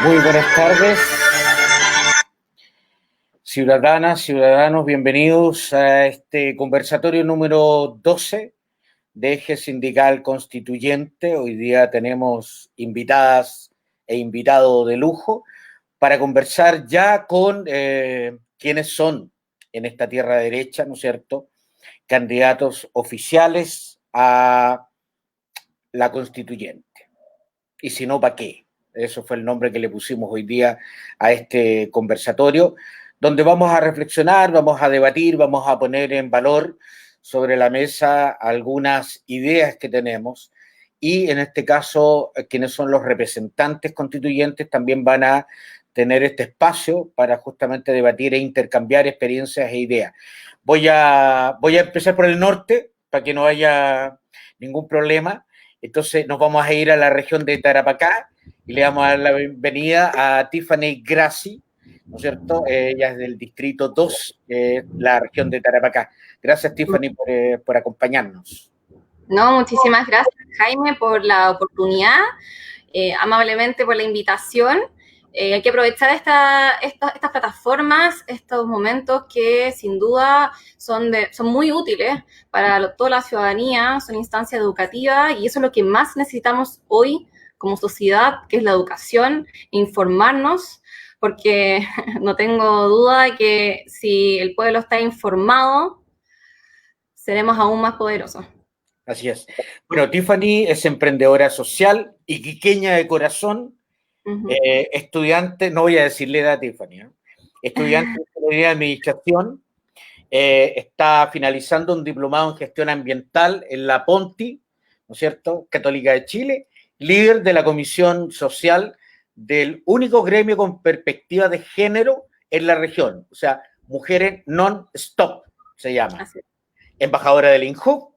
Muy buenas tardes, ciudadanas, ciudadanos, bienvenidos a este conversatorio número 12 de Eje Sindical Constituyente. Hoy día tenemos invitadas e invitado de lujo para conversar ya con quienes son en esta tierra derecha, ¿no es cierto?, candidatos oficiales a la constituyente. Y si no, ¿para qué? Eso fue el nombre que le pusimos hoy día a este conversatorio, donde vamos a reflexionar, vamos a debatir, vamos a poner en valor sobre la mesa algunas ideas que tenemos y en este caso quienes son los representantes constituyentes también van a tener este espacio para justamente debatir e intercambiar experiencias e ideas. Voy a empezar por el norte para que no haya ningún problema. Entonces nos vamos a ir a la región de Tarapacá y le vamos a dar la bienvenida a Tiffany Grassi, ¿no es cierto? Ella es del distrito 2, la región de Tarapacá. Gracias, Tiffany, por acompañarnos. No, muchísimas gracias, Jaime, por la oportunidad, amablemente por la invitación. Hay que aprovechar estas plataformas, estos momentos que sin duda son muy útiles para toda la ciudadanía, son instancias educativas y eso es lo que más necesitamos hoy como sociedad, que es la educación, informarnos, porque no tengo duda de que si el pueblo está informado, seremos aún más poderosos. Así es. Bueno, Tiffany es emprendedora social, iquiqueña de corazón, estudiante, no voy a decirle edad a Tiffany, ¿eh? Estudiante de administración, está finalizando un diplomado en gestión ambiental en la Ponti, ¿no es cierto?, Católica de Chile, líder de la comisión social del único gremio con perspectiva de género en la región, o sea, Mujeres Non-Stop se llama. Embajadora del INJUB,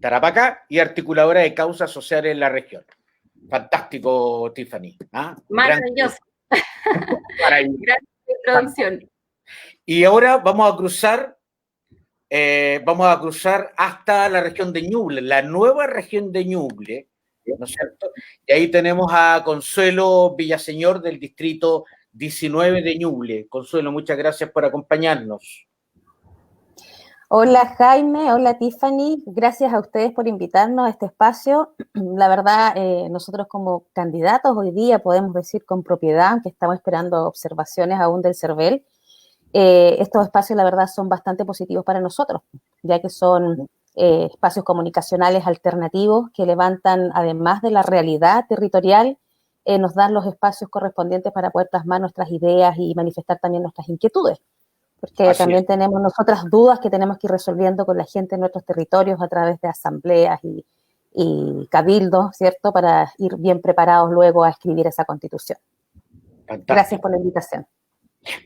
Tarapacá, y articuladora de causas sociales en la región. Fantástico, Tiffany. ¿Ah? Maravilloso. Gracias por la introducción. Y ahora vamos a cruzar hasta la región de Ñuble, la nueva región de Ñuble, ¿no es cierto? Y ahí tenemos a Consuelo Villaseñor del distrito 19 de Ñuble. Consuelo, muchas gracias por acompañarnos. Hola Jaime, hola Tiffany, gracias a ustedes por invitarnos a este espacio. La verdad, nosotros como candidatos hoy día podemos decir con propiedad, aunque estamos esperando observaciones aún del CERVEL, estos espacios la verdad son bastante positivos para nosotros, ya que son espacios comunicacionales alternativos que levantan, además de la realidad territorial, nos dan los espacios correspondientes para poder plasmar nuestras ideas y manifestar también nuestras inquietudes. Porque así también tenemos nosotras dudas que tenemos que ir resolviendo con la gente en nuestros territorios a través de asambleas y cabildos, ¿cierto? Para ir bien preparados luego a escribir esa constitución. Fantástico. Gracias por la invitación.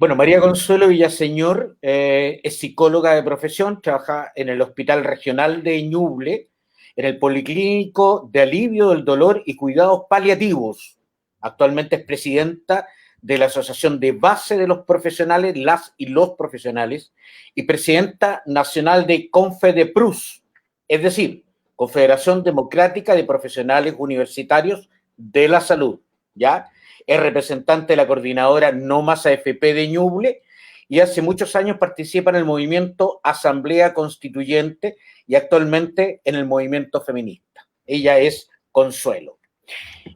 Bueno, María Consuelo Villaseñor es psicóloga de profesión, trabaja en el Hospital Regional de Ñuble, en el Policlínico de Alivio del Dolor y Cuidados Paliativos. Actualmente es presidenta de la Asociación de Base de los Profesionales, las y los profesionales, y presidenta nacional de Confedeprus, es decir, Confederación Democrática de Profesionales Universitarios de la Salud, ¿ya? es representante de la coordinadora No Más AFP de Ñuble y hace muchos años participa en el movimiento Asamblea Constituyente y actualmente en el movimiento feminista. Ella es Consuelo.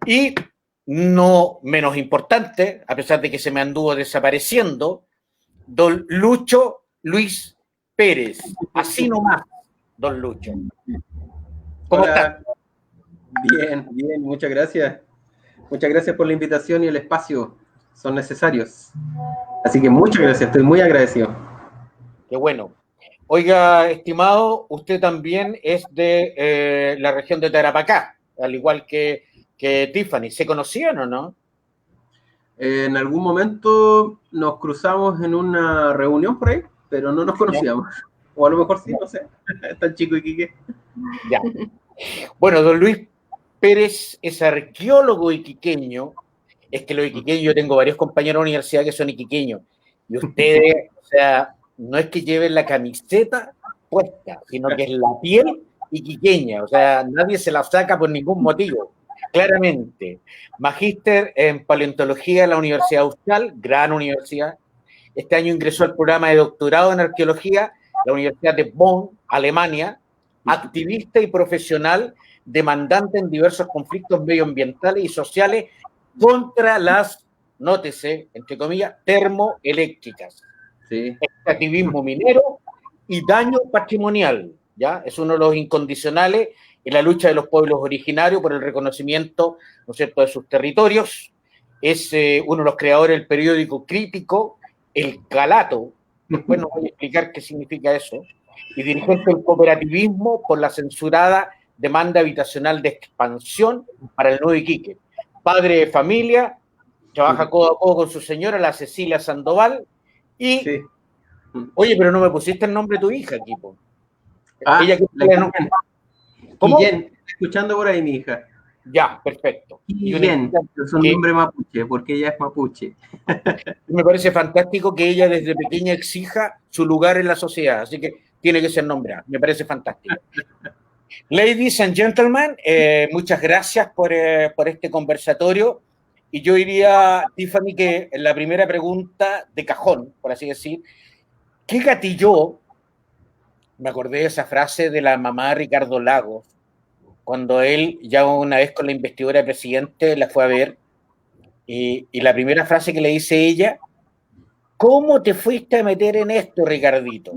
Y no menos importante, a pesar de que se me anduvo desapareciendo, don Lucho Luis Pérez. Así nomás, don Lucho. ¿Cómo está? Bien, bien, muchas gracias. Muchas gracias por la invitación y el espacio. Son necesarios. Así que muchas gracias, estoy muy agradecido. Qué bueno. Oiga, estimado, usted también es de la región de Tarapacá, al igual que Tiffany. ¿Se conocían o no? En algún momento nos cruzamos en una reunión por ahí, pero no nos conocíamos. O a lo mejor sí, no sé. Es tan chico Iquique. Ya. Bueno, don Luis Pérez es arqueólogo iquiqueño. Es que los iquiqueños, yo tengo varios compañeros de universidad que son iquiqueños. Y ustedes, o sea, no es que lleven la camiseta puesta, sino que es la piel iquiqueña. O sea, nadie se la saca por ningún motivo. Claramente. Magíster en paleontología en la Universidad Austral, gran universidad. Este año ingresó al programa de doctorado en arqueología la Universidad de Bonn, Alemania. Activista y profesional demandante en diversos conflictos medioambientales y sociales contra las, nótese, entre comillas, termoeléctricas, Sí. extractivismo minero y daño patrimonial, ¿ya? Es uno de los incondicionales en la lucha de los pueblos originarios por el reconocimiento, ¿no es cierto?, de sus territorios. Es uno de los creadores del periódico crítico El Calato. Después nos voy a explicar qué significa eso. Y dirigente del cooperativismo por la censurada demanda habitacional de expansión para el Nuevo Iquique. Padre de familia, trabaja codo a codo con su señora, la Cecilia Sandoval, y, Sí. oye, pero no me pusiste el nombre de tu hija, equipo. Ella ¿Cómo? Guillén, escuchando por ahí mi hija. Ya, perfecto. Guillén, es un nombre mapuche, porque ella es mapuche. Me parece fantástico que ella desde pequeña exija su lugar en la sociedad, así que tiene que ser nombrada. Me parece fantástico. Ladies and gentlemen, muchas gracias por este conversatorio. Y yo diría, Tiffany, que la primera pregunta de cajón, por así decir, ¿qué gatilló? Me acordé de esa frase de la mamá de Ricardo Lagos, cuando él, ya una vez con la investidura de presidente, la fue a ver, y la primera frase que le dice ella, ¿cómo te fuiste a meter en esto, Ricardito?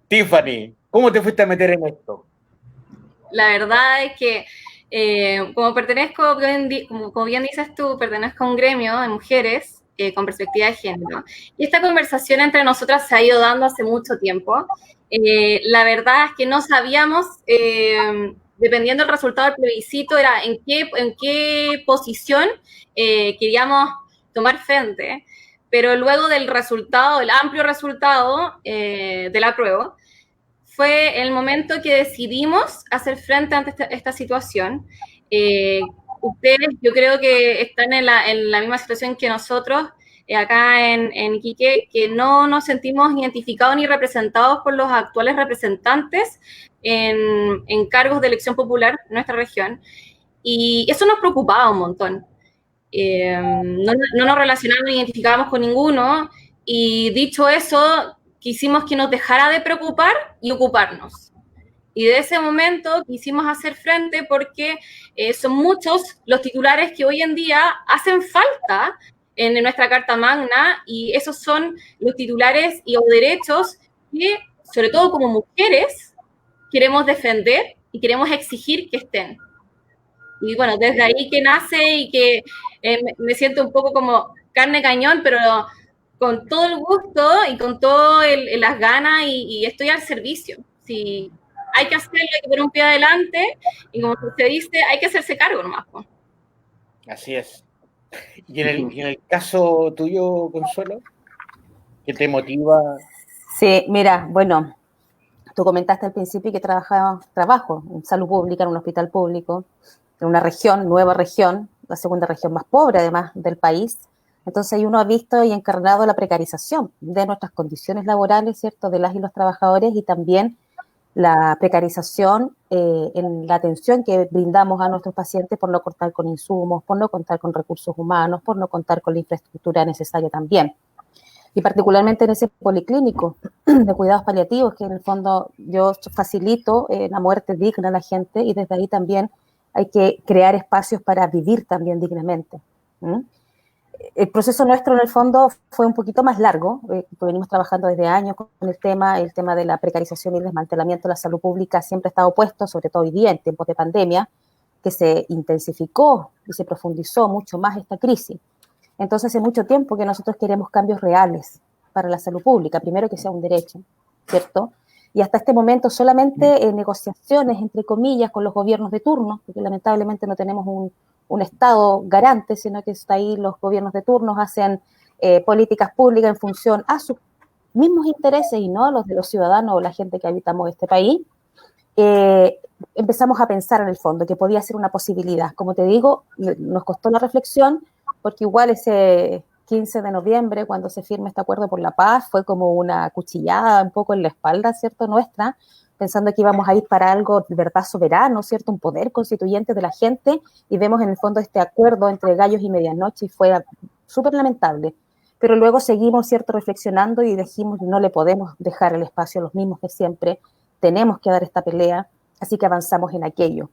Tiffany, ¿cómo te fuiste a meter en esto? La verdad es que como pertenezco, como bien dices tú, pertenezco a un gremio de mujeres con perspectiva de género. Y esta conversación entre nosotras se ha ido dando hace mucho tiempo. La verdad es que no sabíamos, dependiendo del resultado del plebiscito, era en qué posición queríamos tomar frente. Pero luego del resultado, el amplio resultado del apruebo, fue el momento que decidimos hacer frente ante esta situación. Ustedes, yo creo que están en la misma situación que nosotros, acá en Iquique, que no nos sentimos identificados ni representados por los actuales representantes en cargos de elección popular en nuestra región. Y eso nos preocupaba un montón. No nos relacionamos ni identificábamos con ninguno, y dicho eso, quisimos que nos dejara de preocupar y ocuparnos. Y de ese momento quisimos hacer frente porque son muchos los titulares que hoy en día hacen falta en nuestra Carta Magna, y esos son los titulares o derechos que, sobre todo como mujeres, queremos defender y queremos exigir que estén. Y bueno, desde ahí que nace y que me siento un poco como carne cañón, pero con todo el gusto y con todas las ganas, y estoy al servicio. Si hay que hacerlo, hay que poner un pie adelante, y como usted dice, hay que hacerse cargo nomás. Así es. ¿Y en el caso tuyo, Consuelo? ¿Qué te motiva? Sí, mira, bueno, tú comentaste al principio que trabajo en salud pública, en un hospital público, en una región, nueva región, la segunda región más pobre además del país. Entonces ahí uno ha visto y encarnado la precarización de nuestras condiciones laborales, ¿cierto?, de las y los trabajadores, y también la precarización en la atención que brindamos a nuestros pacientes por no contar con insumos, por no contar con recursos humanos, por no contar con la infraestructura necesaria también. Y particularmente en ese policlínico de cuidados paliativos, que en el fondo yo facilito la muerte digna a la gente, y desde ahí también hay que crear espacios para vivir también dignamente. El proceso nuestro en el fondo fue un poquito más largo, venimos trabajando desde años con el tema de la precarización y el desmantelamiento de la salud pública siempre ha estado puesto, sobre todo hoy día en tiempos de pandemia, que se intensificó y se profundizó mucho más esta crisis. Entonces, hace mucho tiempo que nosotros queremos cambios reales para la salud pública, primero que sea un derecho, ¿cierto? Y hasta este momento solamente negociaciones, entre comillas, con los gobiernos de turno, porque lamentablemente no tenemos un Estado garante, sino que está ahí los gobiernos de turno hacen políticas públicas en función a sus mismos intereses y no a los de los ciudadanos o la gente que habitamos este país. Empezamos a pensar en el fondo que podía ser una posibilidad. Como te digo, nos costó la reflexión, porque igual ese 15 de noviembre, cuando se firma este acuerdo por la paz, fue como una cuchillada un poco en la espalda, ¿cierto?, nuestra, pensando que íbamos a ir para algo de verdad soberano, ¿cierto?, un poder constituyente de la gente, y vemos en el fondo este acuerdo entre gallos y medianoche, y fue súper lamentable. Pero luego seguimos, ¿cierto?, reflexionando y dijimos, no le podemos dejar el espacio a los mismos de siempre, tenemos que dar esta pelea, así que avanzamos en aquello.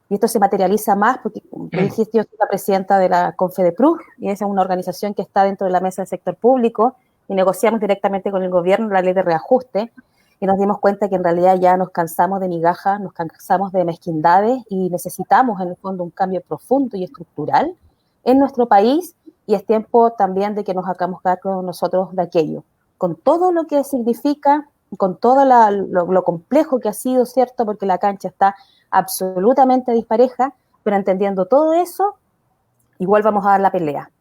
Y esto se materializa más porque, como dijiste, yo soy la presidenta de la Confedepruz, y esa es una organización que está dentro de la mesa del sector público, y negociamos directamente con el gobierno la ley de reajuste, y nos dimos cuenta que en realidad ya nos cansamos de migajas, nos cansamos de mezquindades, y necesitamos en el fondo un cambio profundo y estructural en nuestro país, y es tiempo también de que nos hagamos cargo nosotros de aquello, con todo lo que significa, con todo lo complejo que ha sido, ¿cierto?, porque la cancha está absolutamente dispareja, pero entendiendo todo eso, igual vamos a dar la pelea.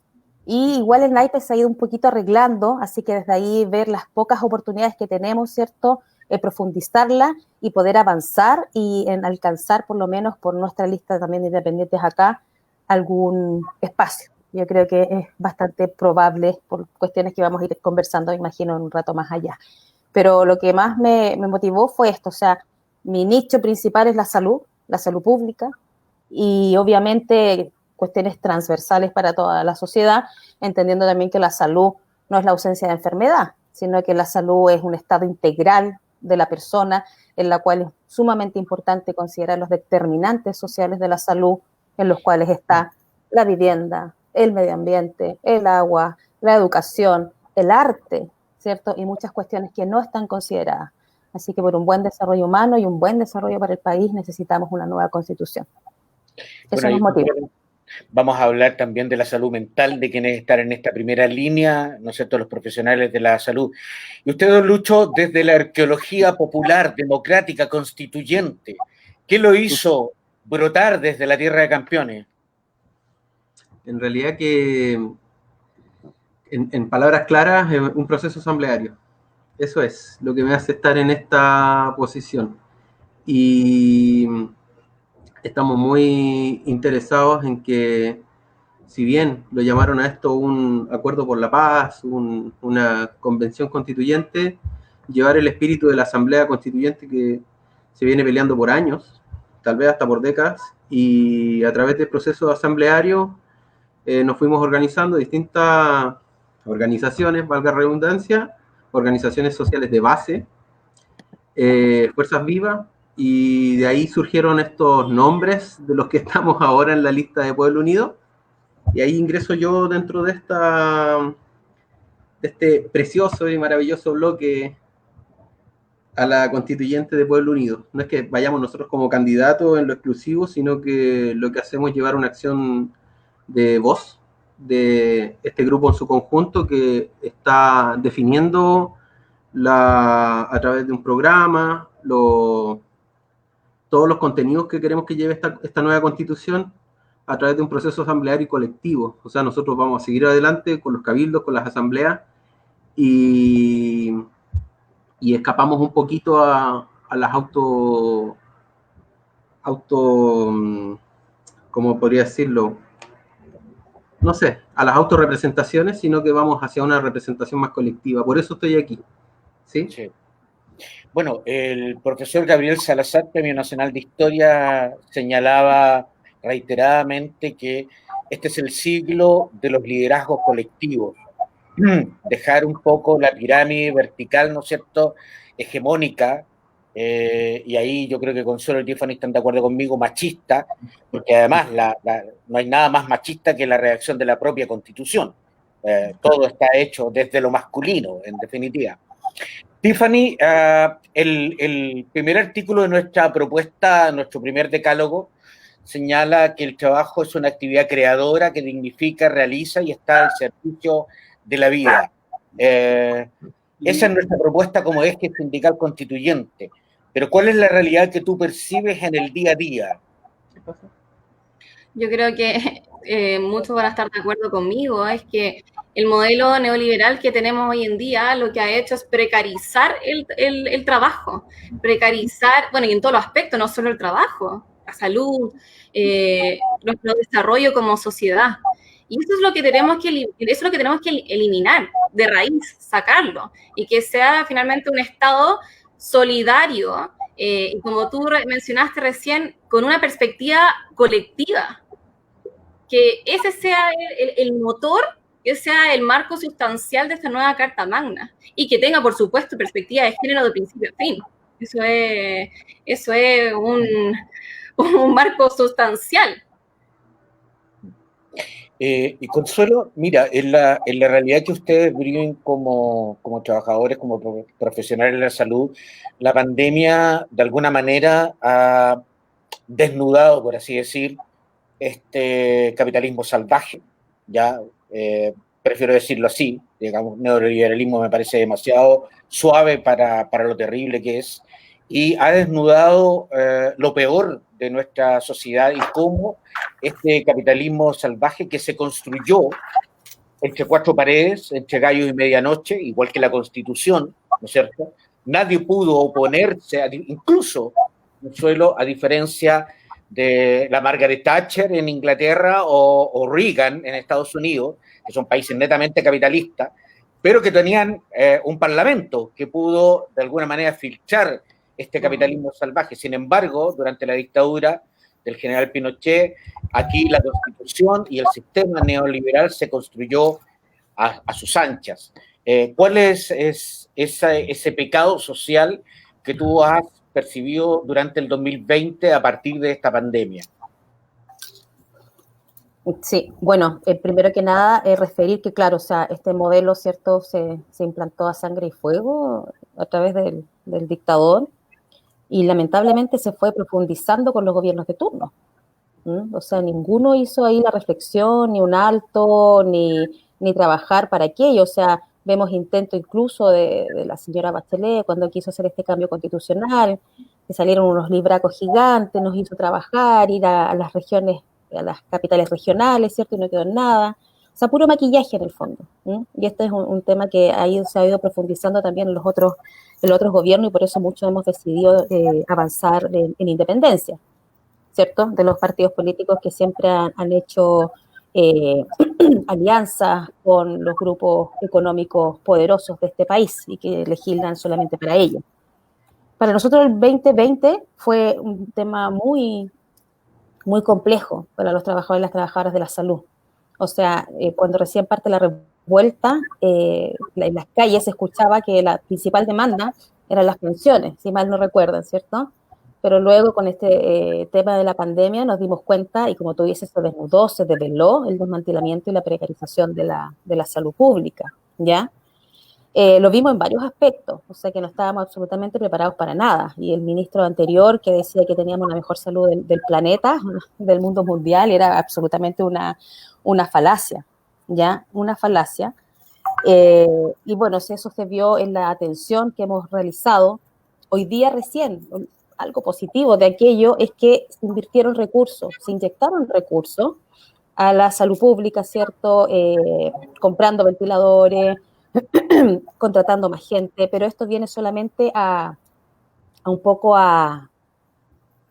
Y igual el naipe se ha ido un poquito arreglando, así que desde ahí ver las pocas oportunidades que tenemos, ¿cierto?, profundizarla y poder avanzar y en alcanzar, por lo menos por nuestra lista también de independientes acá, algún espacio. Yo creo que es bastante probable por cuestiones que vamos a ir conversando, imagino, en un rato más allá. Pero lo que más me motivó fue esto, o sea, mi nicho principal es la salud pública, y obviamente cuestiones transversales para toda la sociedad, entendiendo también que la salud no es la ausencia de enfermedad, sino que la salud es un estado integral de la persona, en la cual es sumamente importante considerar los determinantes sociales de la salud, en los cuales está la vivienda, el medio ambiente, el agua, la educación, el arte, ¿cierto? Y muchas cuestiones que no están consideradas. Así que por un buen desarrollo humano y un buen desarrollo para el país necesitamos una nueva constitución. Eso nos motiva. Vamos a hablar también de la salud mental, de quienes están en esta primera línea, ¿no es cierto?, los profesionales de la salud. Y usted, don Lucho, desde la arqueología popular, democrática, constituyente, ¿qué lo hizo brotar desde la tierra de campeones? En realidad que, en palabras claras, es un proceso asambleario. Eso es lo que me hace estar en esta posición. Y estamos muy interesados en que, si bien lo llamaron a esto un acuerdo por la paz, una convención constituyente, llevar el espíritu de la asamblea constituyente que se viene peleando por años, tal vez hasta por décadas, y a través del proceso asambleario nos fuimos organizando distintas organizaciones, valga la redundancia, organizaciones sociales de base, fuerzas vivas, y de ahí surgieron estos nombres de los que estamos ahora en la lista de Pueblo Unido, y ahí ingreso yo dentro de este precioso y maravilloso bloque a la constituyente de Pueblo Unido. No es que vayamos nosotros como candidatos en lo exclusivo, sino que lo que hacemos es llevar una acción de voz de este grupo en su conjunto, que está definiendo a través de un programa todos los contenidos que queremos que lleve esta nueva constitución a través de un proceso asambleario y colectivo. O sea, nosotros vamos a seguir adelante con los cabildos, con las asambleas, y escapamos un poquito a las ¿cómo podría decirlo? No sé, a las autorrepresentaciones, sino que vamos hacia una representación más colectiva. Por eso estoy aquí. ¿Sí? Sí. Bueno, el profesor Gabriel Salazar, Premio Nacional de Historia, señalaba reiteradamente que este es el siglo de los liderazgos colectivos. Dejar un poco la pirámide vertical, ¿no es cierto?, hegemónica, y ahí yo creo que Consuelo y Tiffany están de acuerdo conmigo, machista, porque además no hay nada más machista que la redacción de la propia Constitución. Todo está hecho desde lo masculino, en definitiva. Tiffany, el primer artículo de nuestra propuesta, nuestro primer decálogo, señala que el trabajo es una actividad creadora que dignifica, realiza y está al servicio de la vida. Esa es nuestra propuesta como eje sindical constituyente. Pero ¿cuál es la realidad que tú percibes en el día a día? Yo creo que muchos van a estar de acuerdo conmigo, es que el modelo neoliberal que tenemos hoy en día lo que ha hecho es precarizar el trabajo, precarizar, bueno, y en todos los aspectos, no solo el trabajo, la salud, nuestro desarrollo como sociedad. Y eso es lo que tenemos que eliminar de raíz, sacarlo, y que sea finalmente un Estado solidario, y como tú mencionaste recién, con una perspectiva colectiva, que ese sea el motor, que sea el marco sustancial de esta nueva Carta Magna, y que tenga, por supuesto, perspectiva de género de principio a fin. Eso es un marco sustancial. Y Consuelo, mira, en la realidad que ustedes viven como trabajadores, como profesionales de la salud, la pandemia de alguna manera ha desnudado, por así decir, este capitalismo salvaje, ya prefiero decirlo así, digamos, neoliberalismo me parece demasiado suave para lo terrible que es, y ha desnudado lo peor de nuestra sociedad y cómo este capitalismo salvaje que se construyó entre cuatro paredes, entre gallos y medianoche, igual que la Constitución, ¿no es cierto? Nadie pudo oponerse, incluso, Consuelo, a diferencia de la Margaret Thatcher en Inglaterra o Reagan en Estados Unidos, que son países netamente capitalistas, pero que tenían un parlamento que pudo de alguna manera filtrar este capitalismo salvaje. Sin embargo, durante la dictadura del general Pinochet, aquí la Constitución y el sistema neoliberal se construyó a sus anchas. ¿Cuál es ese pecado social que tú has percibido durante el 2020 a partir de esta pandemia? Sí, bueno, primero que nada, referir que, claro, o sea, este modelo, ¿cierto?, se implantó a sangre y fuego a través del dictador y lamentablemente se fue profundizando con los gobiernos de turno. O sea, ninguno hizo ahí la reflexión, ni un alto, ni trabajar para aquello. O sea, vemos intentos incluso de la señora Bachelet cuando quiso hacer este cambio constitucional, que salieron unos libracos gigantes, nos hizo trabajar, ir a las regiones, a las capitales regionales, ¿cierto? Y no quedó en nada. O sea, puro maquillaje en el fondo. Y este es un tema que se ha ido profundizando también en los otros gobiernos y por eso muchos hemos decidido avanzar en independencia, ¿cierto? De los partidos políticos que siempre han hecho alianzas con los grupos económicos poderosos de este país y que legislan solamente para ellos. Para nosotros el 2020 fue un tema muy, muy complejo para los trabajadores y las trabajadoras de la salud. O sea, cuando recién parte la revuelta, en las calles se escuchaba que la principal demanda eran las pensiones, si mal no recuerdan, ¿cierto? Pero luego con este tema de la pandemia nos dimos cuenta, y como tú dices, se desnudó, se develó el desmantelamiento y la precarización de la salud pública, ¿ya? Lo vimos en varios aspectos, o sea que no estábamos absolutamente preparados para nada. Y el ministro anterior que decía que teníamos la mejor salud del planeta, del mundo mundial, era absolutamente una falacia, ¿ya? Una falacia. Y bueno, eso se vio en la atención que hemos realizado. Hoy día recién, algo positivo de aquello es que se invirtieron recursos, se inyectaron recursos a la salud pública, ¿cierto? Comprando ventiladores, contratando más gente, pero esto viene solamente a un poco a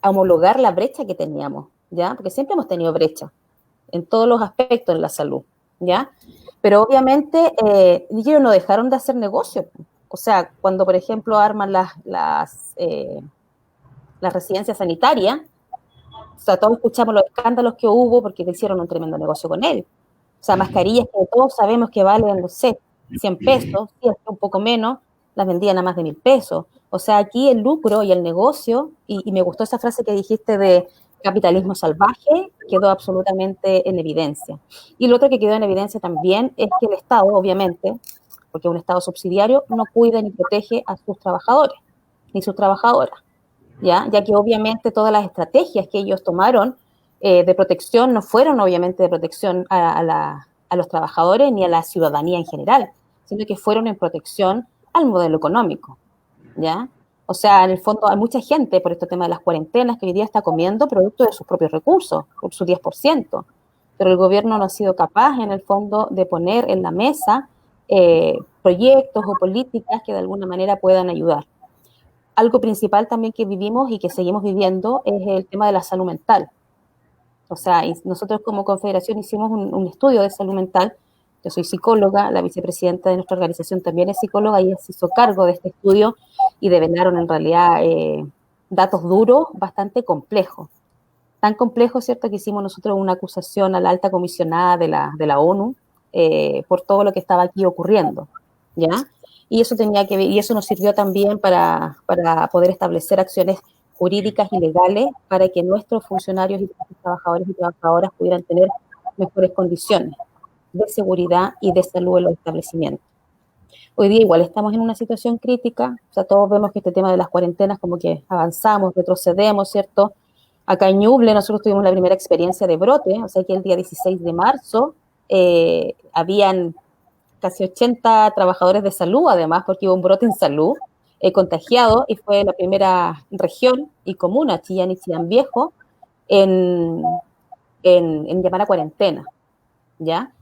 homologar la brecha que teníamos, ¿ya? Porque siempre hemos tenido brecha en todos los aspectos de la salud, ¿ya? Pero obviamente ellos no dejaron de hacer negocio o sea, cuando, por ejemplo, arman las residencias sanitarias, o sea, todos escuchamos los escándalos que hubo porque le hicieron un tremendo negocio con él. O sea, mascarillas que todos sabemos que valen, no sé, 100 pesos, sí, un poco menos, las vendían a más de 1.000 pesos. O sea, aquí el lucro y el negocio, y me gustó esa frase que dijiste de capitalismo salvaje, quedó absolutamente en evidencia. Y lo otro que quedó en evidencia también es que el Estado, obviamente, porque es un Estado subsidiario, no cuida ni protege a sus trabajadores, ni sus trabajadoras, ya que obviamente todas las estrategias que ellos tomaron de protección no fueron obviamente de protección a los trabajadores ni a la ciudadanía en general, sino que fueron en protección al modelo económico, ¿ya? O sea, en el fondo hay mucha gente por este tema de las cuarentenas que hoy día está comiendo producto de sus propios recursos, por su 10%, pero el gobierno no ha sido capaz en el fondo de poner en la mesa proyectos o políticas que de alguna manera puedan ayudar. Algo principal también que vivimos y que seguimos viviendo es el tema de la salud mental. O sea, nosotros como confederación hicimos un estudio de salud mental. Yo soy psicóloga, la vicepresidenta de nuestra organización también es psicóloga y ella se hizo cargo de este estudio y develaron en realidad datos duros bastante complejos. Tan complejos, ¿cierto?, que hicimos nosotros una acusación a la alta comisionada de la ONU por todo lo que estaba aquí ocurriendo, ¿ya? Y eso tenía que ver, y eso nos sirvió también para poder establecer acciones jurídicas y legales para que nuestros funcionarios y trabajadores y trabajadoras pudieran tener mejores condiciones de seguridad y de salud en los establecimientos. Hoy día igual estamos en una situación crítica, o sea, todos vemos que este tema de las cuarentenas como que avanzamos, retrocedemos, ¿cierto? Acá en Ñuble nosotros tuvimos la primera experiencia de brote, o sea que el día 16 de marzo habían casi 80 trabajadores de salud, además, porque hubo un brote en salud contagiado y fue la primera región y comuna, Chillán y Chillán Viejo, en llamar a cuarentena, ¿ya?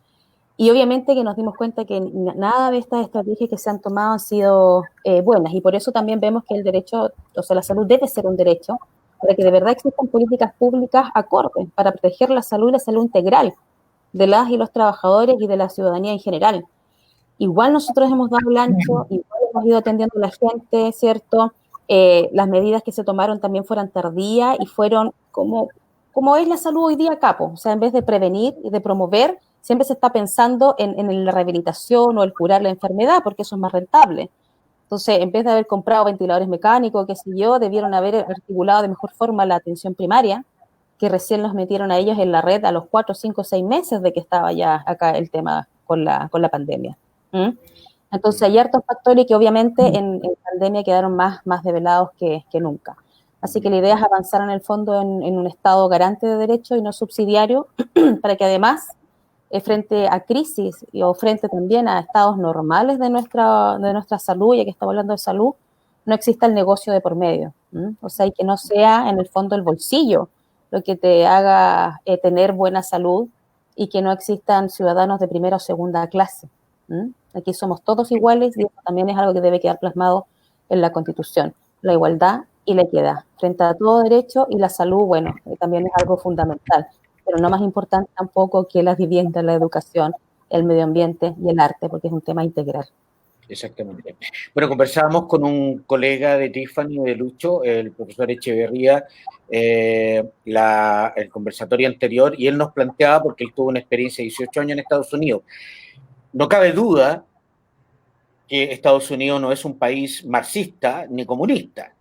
Y obviamente que nos dimos cuenta que nada de estas estrategias que se han tomado han sido buenas y por eso también vemos que el derecho, o sea, la salud debe ser un derecho, para que de verdad existan políticas públicas acordes para proteger la salud y la salud integral de las y los trabajadores y de la ciudadanía en general. Igual nosotros hemos dado el ancho, igual hemos ido atendiendo a la gente, ¿cierto? Las medidas que se tomaron también fueron tardías y fueron como es la salud hoy día, capo. O sea, en vez de prevenir y de promover, siempre se está pensando en la rehabilitación o el curar la enfermedad, porque eso es más rentable. Entonces, en vez de haber comprado ventiladores mecánicos, qué sé yo, debieron haber articulado de mejor forma la atención primaria, que recién los metieron a ellos en la red a los 4, 5, 6 meses de que estaba ya acá el tema con la pandemia. Entonces hay hartos factores que obviamente en pandemia quedaron más develados que nunca. Así que la idea es avanzar en el fondo en un Estado garante de derechos y no subsidiario, para que además, frente a crisis o frente también a estados normales de nuestra salud, ya que estamos hablando de salud, no exista el negocio de por medio. O sea, y que no sea en el fondo el bolsillo lo que te haga tener buena salud y que no existan ciudadanos de primera o segunda clase. Aquí somos todos iguales y eso también es algo que debe quedar plasmado en la Constitución, la igualdad y la equidad frente a todo derecho, y la salud, bueno, también es algo fundamental, pero no más importante tampoco que las viviendas, la educación, el medio ambiente y el arte, porque es un tema integral. Exactamente. Bueno, conversábamos con un colega de Tiffany, de Lucho, el profesor Echeverría, el conversatorio anterior, y él nos planteaba, porque él tuvo una experiencia de 18 años en Estados Unidos. No cabe duda que Estados Unidos no es un país marxista ni comunista.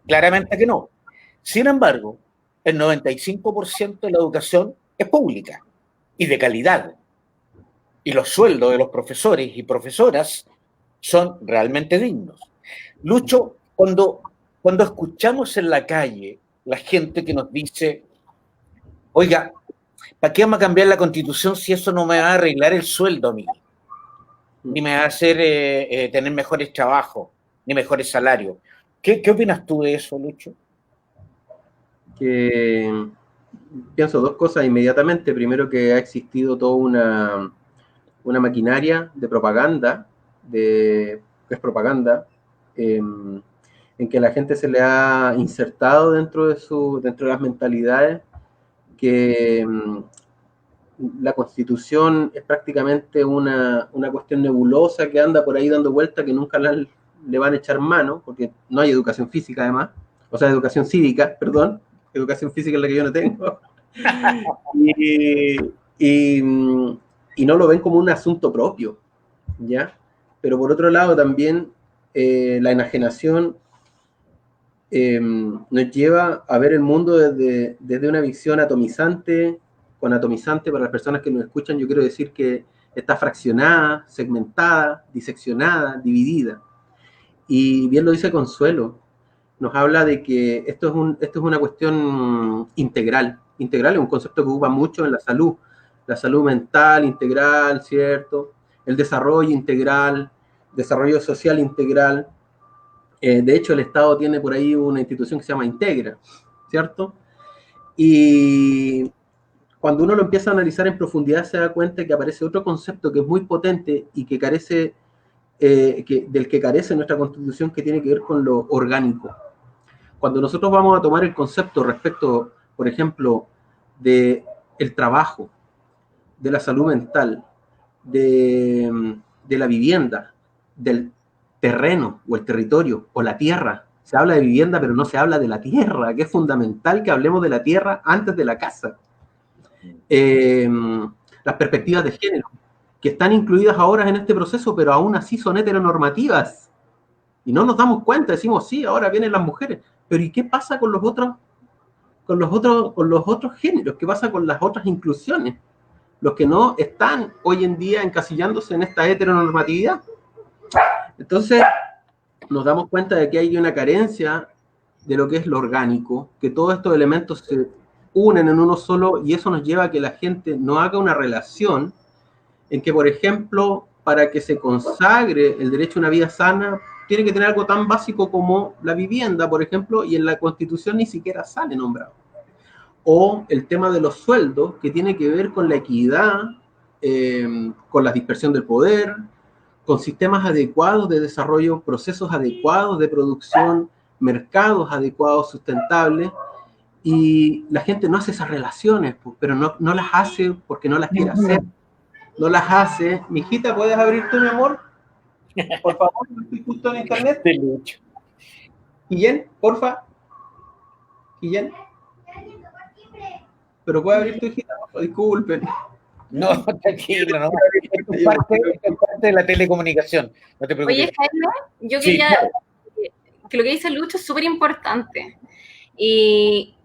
Claramente que no. Sin embargo, el 95% de la educación es pública y de calidad. Y los sueldos de los profesores y profesoras son realmente dignos. Lucho, cuando escuchamos en la calle la gente que nos dice, oiga, ¿para qué vamos a cambiar la Constitución si eso no me va a arreglar el sueldo a mí? Ni me va a hacer tener mejores trabajos, ni mejores salarios. ¿Qué opinas tú de eso, Lucho? Que pienso dos cosas inmediatamente. Primero, que ha existido toda una maquinaria de propaganda, que es propaganda, en que la gente se le ha insertado dentro de las mentalidades que la Constitución es prácticamente una cuestión nebulosa que anda por ahí dando vuelta, que nunca la le van a echar mano, porque no hay educación física además, o sea, educación cívica, perdón, educación física es la que yo no tengo, y no lo ven como un asunto propio, ¿ya? Pero por otro lado también la enajenación nos lleva a ver el mundo desde una visión atomizante. Con atomizante, para las personas que nos escuchan, yo quiero decir que está fraccionada, segmentada, diseccionada, dividida. Y bien lo dice Consuelo, nos habla de que esto es una cuestión integral. Integral es un concepto que ocupa mucho en la salud mental integral, ¿cierto? El desarrollo integral, desarrollo social integral. De hecho, el Estado tiene por ahí una institución que se llama Integra, ¿cierto? Y cuando uno lo empieza a analizar en profundidad se da cuenta que aparece otro concepto que es muy potente y que carece, del que carece nuestra Constitución, que tiene que ver con lo orgánico. Cuando nosotros vamos a tomar el concepto respecto, por ejemplo, de el trabajo, de la salud mental, de la vivienda, del terreno o el territorio o la tierra. Se habla de vivienda, pero no se habla de la tierra, que es fundamental que hablemos de la tierra antes de la casa. Las perspectivas de género, que están incluidas ahora en este proceso, pero aún así son heteronormativas. Y no nos damos cuenta, decimos, sí, ahora vienen las mujeres, pero ¿y qué pasa con los otros géneros? ¿Qué pasa con las otras inclusiones? Los que no están hoy en día encasillándose en esta heteronormatividad. Entonces, nos damos cuenta de que hay una carencia de lo que es lo orgánico, que todos estos elementos se unen en uno solo, y eso nos lleva a que la gente no haga una relación en que, por ejemplo, para que se consagre el derecho a una vida sana, tiene que tener algo tan básico como la vivienda, por ejemplo, y en la Constitución ni siquiera sale nombrado. O el tema de los sueldos, que tiene que ver con la equidad, con la dispersión del poder, con sistemas adecuados de desarrollo, procesos adecuados de producción, mercados adecuados, sustentables, y la gente no hace esas relaciones, pues, pero no las hace porque no las quiere hacer, no las hace. Mijita, ¿puedes abrir tú, mi amor? Por favor, estoy justo en internet. Guillén, porfa. Guillén. Pero puede abrir tu hijita, disculpen. No, tranquilo, no. Es parte de la telecomunicación. No te preocupes. Oye, Jaime, yo quería que lo que dice Lucho es súper importante. Y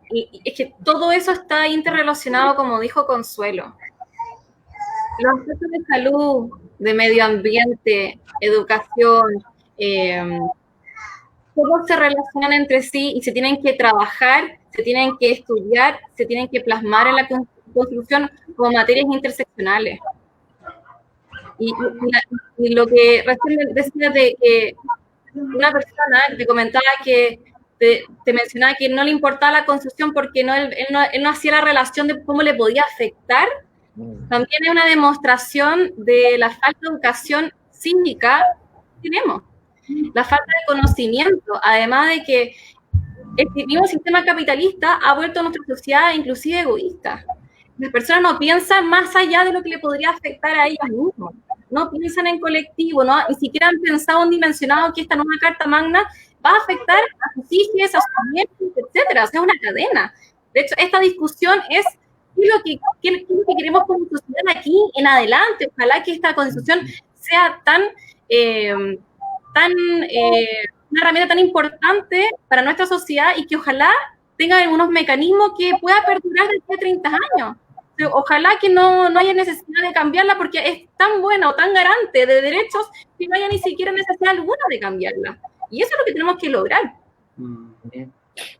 es que todo eso está interrelacionado, como dijo Consuelo. Los aspectos de salud, de medio ambiente, educación, todos se relacionan entre sí y se tienen que trabajar, se tienen que estudiar, se tienen que plasmar en la Constitución como materias interseccionales. Y lo que recién decía de que una persona te comentaba que te mencionaba que no le importaba la Constitución porque él no hacía la relación de cómo le podía afectar, también es una demostración de la falta de educación cívica que tenemos, la falta de conocimiento, además de que el mismo sistema capitalista ha vuelto a nuestra sociedad inclusive egoísta. Las personas no piensan más allá de lo que le podría afectar a ellas mismas, no piensan en colectivo, ni siquiera han pensado en dimensionado que esta nueva Carta Magna va a afectar a sus hijos, a sus nietos, etcétera. O sea, es una cadena. De hecho, esta discusión es lo que queremos como sociedad aquí en adelante. Ojalá que esta Constitución sea una herramienta tan importante para nuestra sociedad y que ojalá tenga algunos mecanismos que pueda perdurar desde 30 años. Ojalá que no haya necesidad de cambiarla porque es tan buena o tan garante de derechos que no haya ni siquiera necesidad alguna de cambiarla. Y eso es lo que tenemos que lograr.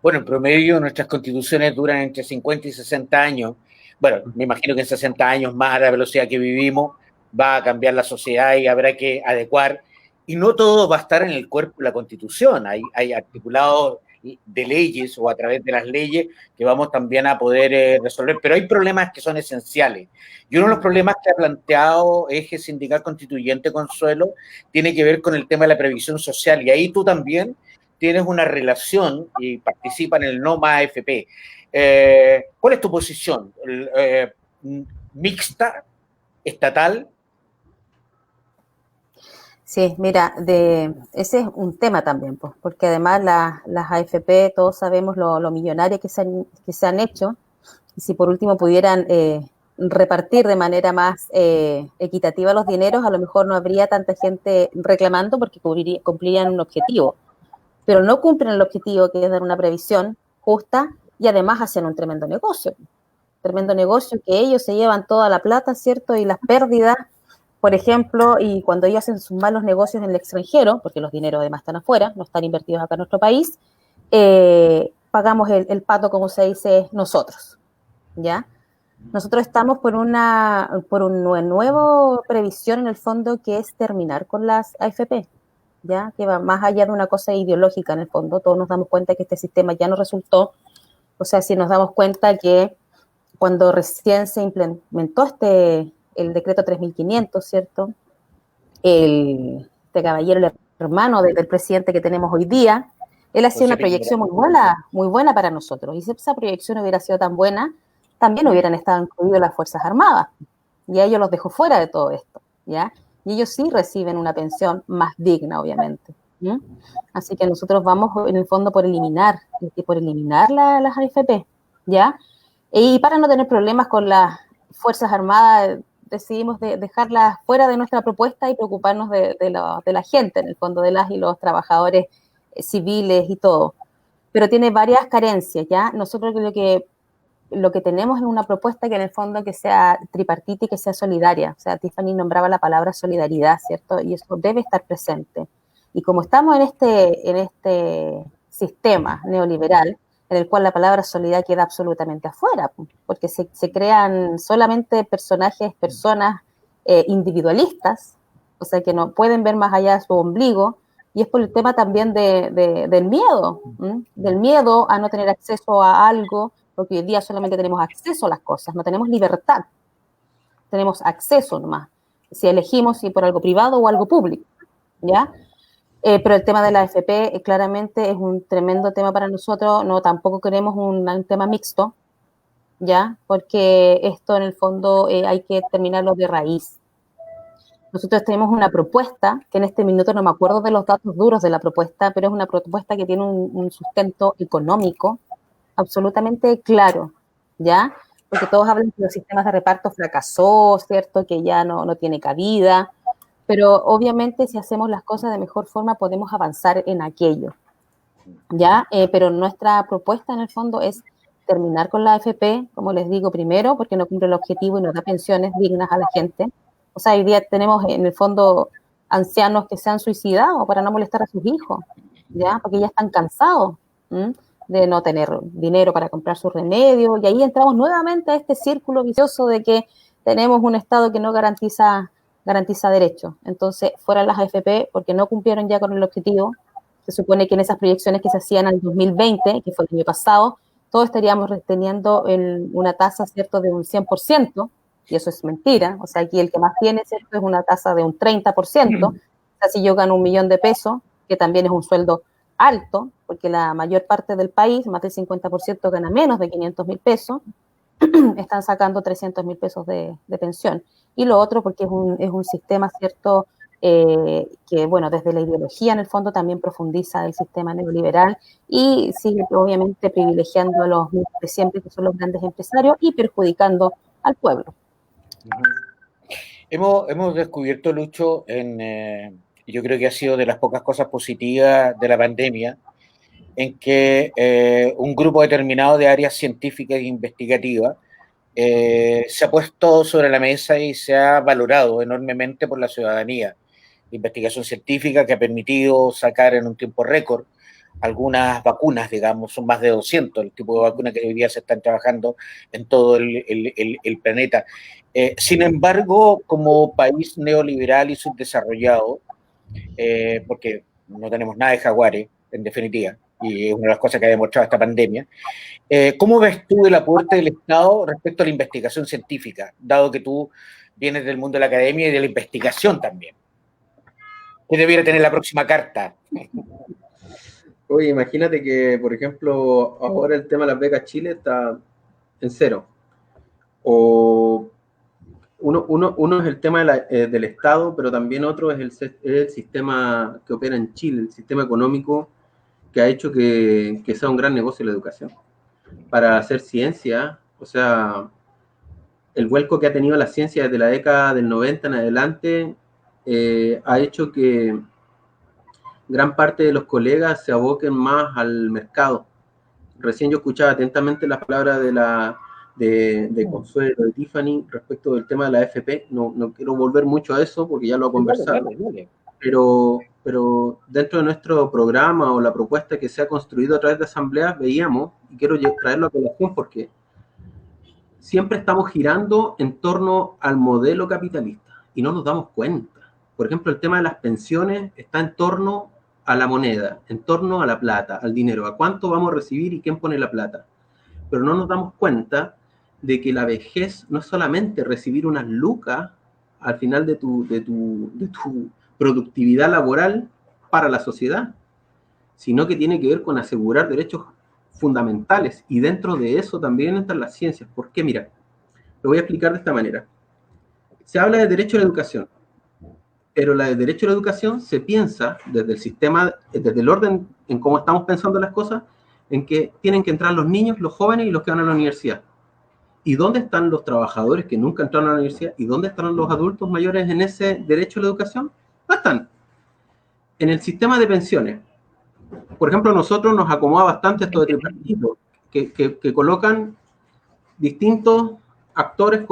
Bueno, en promedio nuestras constituciones duran entre 50 y 60 años. Bueno, me imagino que en 60 años más a la velocidad que vivimos va a cambiar la sociedad y habrá que adecuar. Y no todo va a estar en el cuerpo de la Constitución. Hay articulados de leyes o a través de las leyes que vamos también a poder resolver. Pero hay problemas que son esenciales. Y uno de los problemas que ha planteado Eje Sindical Constituyente, Consuelo, tiene que ver con el tema de la previsión social. Y ahí tú también tienes una relación y participa en el No Más AFP. ¿Cuál es tu posición? ¿Mixta? ¿Estatal? Sí, mira, ese es un tema también, pues, porque además las AFP, todos sabemos lo millonarias que se han hecho, y si por último pudieran repartir de manera más equitativa los dineros, a lo mejor no habría tanta gente reclamando porque cumplirían un objetivo, pero no cumplen el objetivo que es dar una previsión justa y además hacen un tremendo negocio que ellos se llevan toda la plata, ¿cierto? Y las pérdidas, por ejemplo, y cuando ellos hacen sus malos negocios en el extranjero, porque los dineros además están afuera, no están invertidos acá en nuestro país, pagamos el pato, como se dice, nosotros, ¿ya? Nosotros estamos por una nueva previsión en el fondo que es terminar con las AFP, ¿ya? Que va más allá de una cosa ideológica en el fondo. Todos nos damos cuenta que este sistema ya no resultó. O sea, si nos damos cuenta que cuando recién se implementó el decreto 3500, ¿cierto? Este caballero, el hermano del presidente que tenemos hoy día, él hacía una proyección muy buena para nosotros. Y si esa proyección hubiera sido tan buena, también hubieran estado incluidas las Fuerzas Armadas. Y a ellos los dejó fuera de todo esto, ¿ya? Y ellos sí reciben una pensión más digna, obviamente. ¿Sí? Así que nosotros vamos, en el fondo, por eliminar las AFP, ¿ya? Y para no tener problemas con las Fuerzas Armadas, decidimos dejarlas fuera de nuestra propuesta y preocuparnos de la gente, en el fondo, de las y los trabajadores civiles y todo. Pero tiene varias carencias, ¿ya? Nosotros lo que tenemos es una propuesta que en el fondo que sea tripartita y que sea solidaria. O sea, Tiffany nombraba la palabra solidaridad, ¿cierto? Y eso debe estar presente. Y como estamos en este sistema neoliberal, en el cual la palabra solidaridad queda absolutamente afuera, porque se crean solamente personas individualistas, o sea, que no pueden ver más allá de su ombligo, y es por el tema también del miedo a no tener acceso a algo, porque hoy día solamente tenemos acceso a las cosas, no tenemos libertad, tenemos acceso nomás, si elegimos si por algo privado o algo público, ¿ya? Pero el tema de la AFP claramente es un tremendo tema para nosotros, no tampoco queremos un tema mixto, ¿ya? Porque esto en el fondo hay que terminarlo de raíz. Nosotros tenemos una propuesta, que en este minuto no me acuerdo de los datos duros de la propuesta, pero es una propuesta que tiene un sustento económico absolutamente claro, ¿ya? Porque todos hablan que los sistemas de reparto fracasó, ¿cierto? Que ya no tiene cabida, pero obviamente si hacemos las cosas de mejor forma podemos avanzar en aquello, ¿ya? Pero nuestra propuesta en el fondo es terminar con la AFP, como les digo, primero, porque no cumple el objetivo y no da pensiones dignas a la gente. O sea, hoy día tenemos en el fondo ancianos que se han suicidado para no molestar a sus hijos, ¿ya? Porque ya están cansados de no tener dinero para comprar sus remedios, y ahí entramos nuevamente a este círculo vicioso de que tenemos un Estado que no garantiza derechos. Entonces, fuera las AFP, porque no cumplieron ya con el objetivo. Se supone que en esas proyecciones que se hacían al 2020, que fue el año pasado, todos estaríamos teniendo una tasa, ¿cierto?, de un 100%, y eso es mentira. O sea, aquí el que más tiene, ¿cierto?, es una tasa de un 30%. O sea, si yo gano 1 millón de pesos, que también es un sueldo alto, porque la mayor parte del país, más del 50%, gana menos de 500.000 pesos, están sacando 300.000 pesos de pensión. Y lo otro porque es un sistema, ¿cierto?, que, bueno, desde la ideología en el fondo también profundiza el sistema neoliberal y sigue obviamente privilegiando a los mismos de siempre, que son los grandes empresarios, y perjudicando al pueblo. Hemos descubierto, Lucho, yo creo que ha sido de las pocas cosas positivas de la pandemia, en que un grupo determinado de áreas científicas e investigativas se ha puesto sobre la mesa y se ha valorado enormemente por la ciudadanía. La investigación científica que ha permitido sacar en un tiempo récord algunas vacunas, digamos, son más de 200 el tipo de vacunas que hoy día se están trabajando en todo el planeta. Sin embargo, como país neoliberal y subdesarrollado, porque no tenemos nada de jaguares, en definitiva, y es una de las cosas que ha demostrado esta pandemia, ¿cómo ves tú el aporte del Estado respecto a la investigación científica, dado que tú vienes del mundo de la academia y de la investigación también? ¿Qué debiera tener la próxima carta? Oye, imagínate que, por ejemplo, ahora el tema de las becas Chile está en cero. O Uno es el tema del Estado, pero también otro es el sistema que opera en Chile, el sistema económico que ha hecho que sea un gran negocio la educación. Para hacer ciencia, o sea, el vuelco que ha tenido la ciencia desde la década del 90 en adelante ha hecho que gran parte de los colegas se aboquen más al mercado. Recién yo escuchaba atentamente las palabras de Consuelo, de Tiffany, respecto del tema de la AFP. No quiero volver mucho a eso porque ya lo he conversado. Vale. Pero dentro de nuestro programa o la propuesta que se ha construido a través de asambleas, veíamos, y quiero traerlo a colación porque siempre estamos girando en torno al modelo capitalista y no nos damos cuenta. Por ejemplo, el tema de las pensiones está en torno a la moneda, en torno a la plata, al dinero, a cuánto vamos a recibir y quién pone la plata. Pero no nos damos cuenta de que la vejez no es solamente recibir unas lucas al final de tu productividad laboral para la sociedad, sino que tiene que ver con asegurar derechos fundamentales, y dentro de eso también entran las ciencias. ¿Por qué? Mira, lo voy a explicar de esta manera. Se habla de derecho a la educación, pero la de derecho a la educación se piensa desde el sistema, desde el orden en cómo estamos pensando las cosas, en que tienen que entrar los niños, los jóvenes y los que van a la universidad. ¿Y dónde están los trabajadores que nunca entraron a la universidad? ¿Y dónde están los adultos mayores en ese derecho a la educación? No están. En el sistema de pensiones, por ejemplo, a nosotros nos acomoda bastante esto de tripartito, que colocan distintos actores,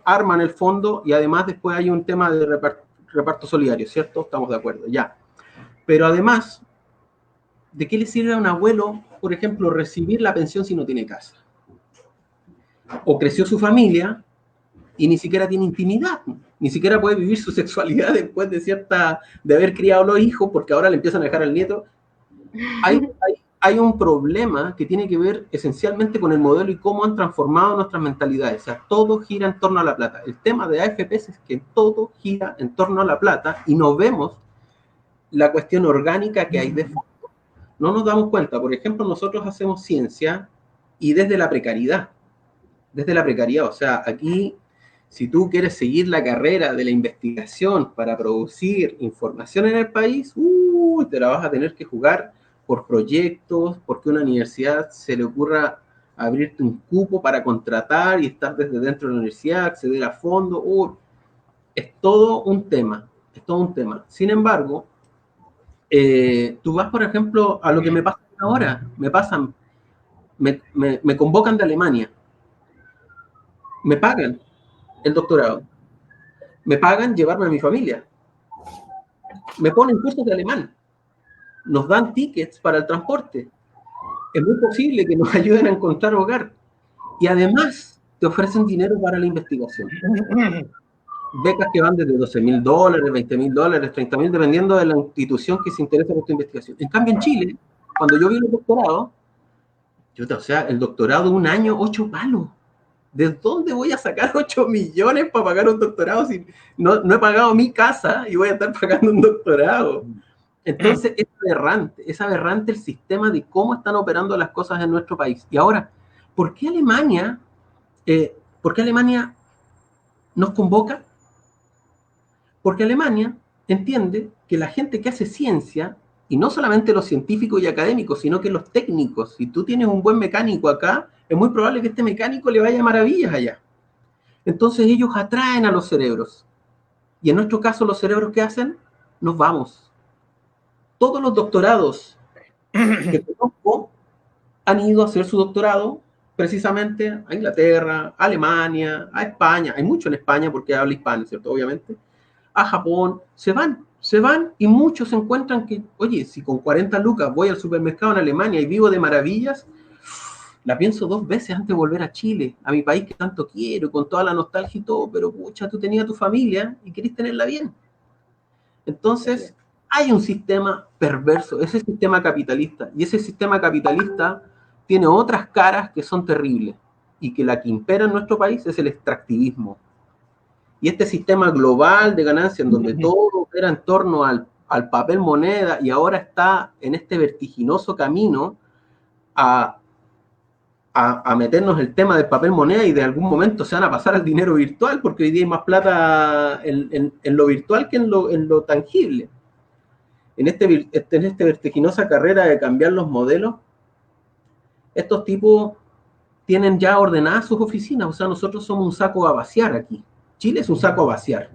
arman el fondo, y además después hay un tema de reparto solidario, ¿cierto? Estamos de acuerdo, ya. Pero además, ¿de qué le sirve a un abuelo, por ejemplo, recibir la pensión si no tiene casa? O creció su familia y ni siquiera tiene intimidad, ni siquiera puede vivir su sexualidad después de haber criado los hijos, porque ahora le empiezan a dejar al nieto. Hay un problema que tiene que ver esencialmente con el modelo y cómo han transformado nuestras mentalidades. O sea, todo gira en torno a la plata. El tema de AFPs es que todo gira en torno a la plata y no vemos la cuestión orgánica que hay de fondo. No nos damos cuenta. Por ejemplo, nosotros hacemos ciencia y desde la precariedad. O sea, aquí, si tú quieres seguir la carrera de la investigación para producir información en el país, te la vas a tener que jugar por proyectos, porque a una universidad se le ocurra abrirte un cupo para contratar y estar desde dentro de la universidad, acceder a fondos. Es todo un tema. Sin embargo, tú vas, por ejemplo, a lo que me pasa ahora. Me convocan de Alemania. Me pagan el doctorado. Me pagan llevarme a mi familia. Me ponen cursos de alemán. Nos dan tickets para el transporte. Es muy posible que nos ayuden a encontrar hogar. Y además te ofrecen dinero para la investigación. Becas que van desde $12,000, $20,000, $30,000, dependiendo de la institución que se interesa por tu investigación. En cambio, en Chile, cuando yo vi el doctorado, el doctorado un año, 8 palos. ¿De dónde voy a sacar 8 millones para pagar un doctorado si no he pagado mi casa y voy a estar pagando un doctorado? Entonces es aberrante el sistema de cómo están operando las cosas en nuestro país. Y ahora, ¿por qué Alemania nos convoca? Porque Alemania entiende que la gente que hace ciencia, y no solamente los científicos y académicos, sino que los técnicos, si tú tienes un buen mecánico acá, es muy probable que este mecánico le vaya maravillas allá. Entonces ellos atraen a los cerebros. Y en nuestro caso, los cerebros, ¿qué hacen? Nos vamos. Todos los doctorados que conozco han ido a hacer su doctorado precisamente a Inglaterra, a Alemania, a España. Hay mucho en España porque habla hispano, ¿cierto? Obviamente. A Japón. Se van y muchos se encuentran que, oye, si con 40 lucas voy al supermercado en Alemania y vivo de maravillas, la pienso 2 veces antes de volver a Chile, a mi país que tanto quiero, con toda la nostalgia y todo, pero pucha, tú tenías tu familia y querés tenerla bien. Entonces, hay un sistema perverso, ese sistema capitalista, y ese sistema capitalista tiene otras caras que son terribles, y que la que impera en nuestro país es el extractivismo. Y este sistema global de ganancia, en donde todo era en torno al papel moneda, y ahora está en este vertiginoso camino a a meternos el tema del papel moneda y de algún momento se van a pasar al dinero virtual, porque hoy día hay más plata en lo virtual que en lo tangible. En esta vertiginosa carrera de cambiar los modelos, estos tipos tienen ya ordenadas sus oficinas. O sea, nosotros somos un saco a vaciar aquí. Chile es un saco a vaciar.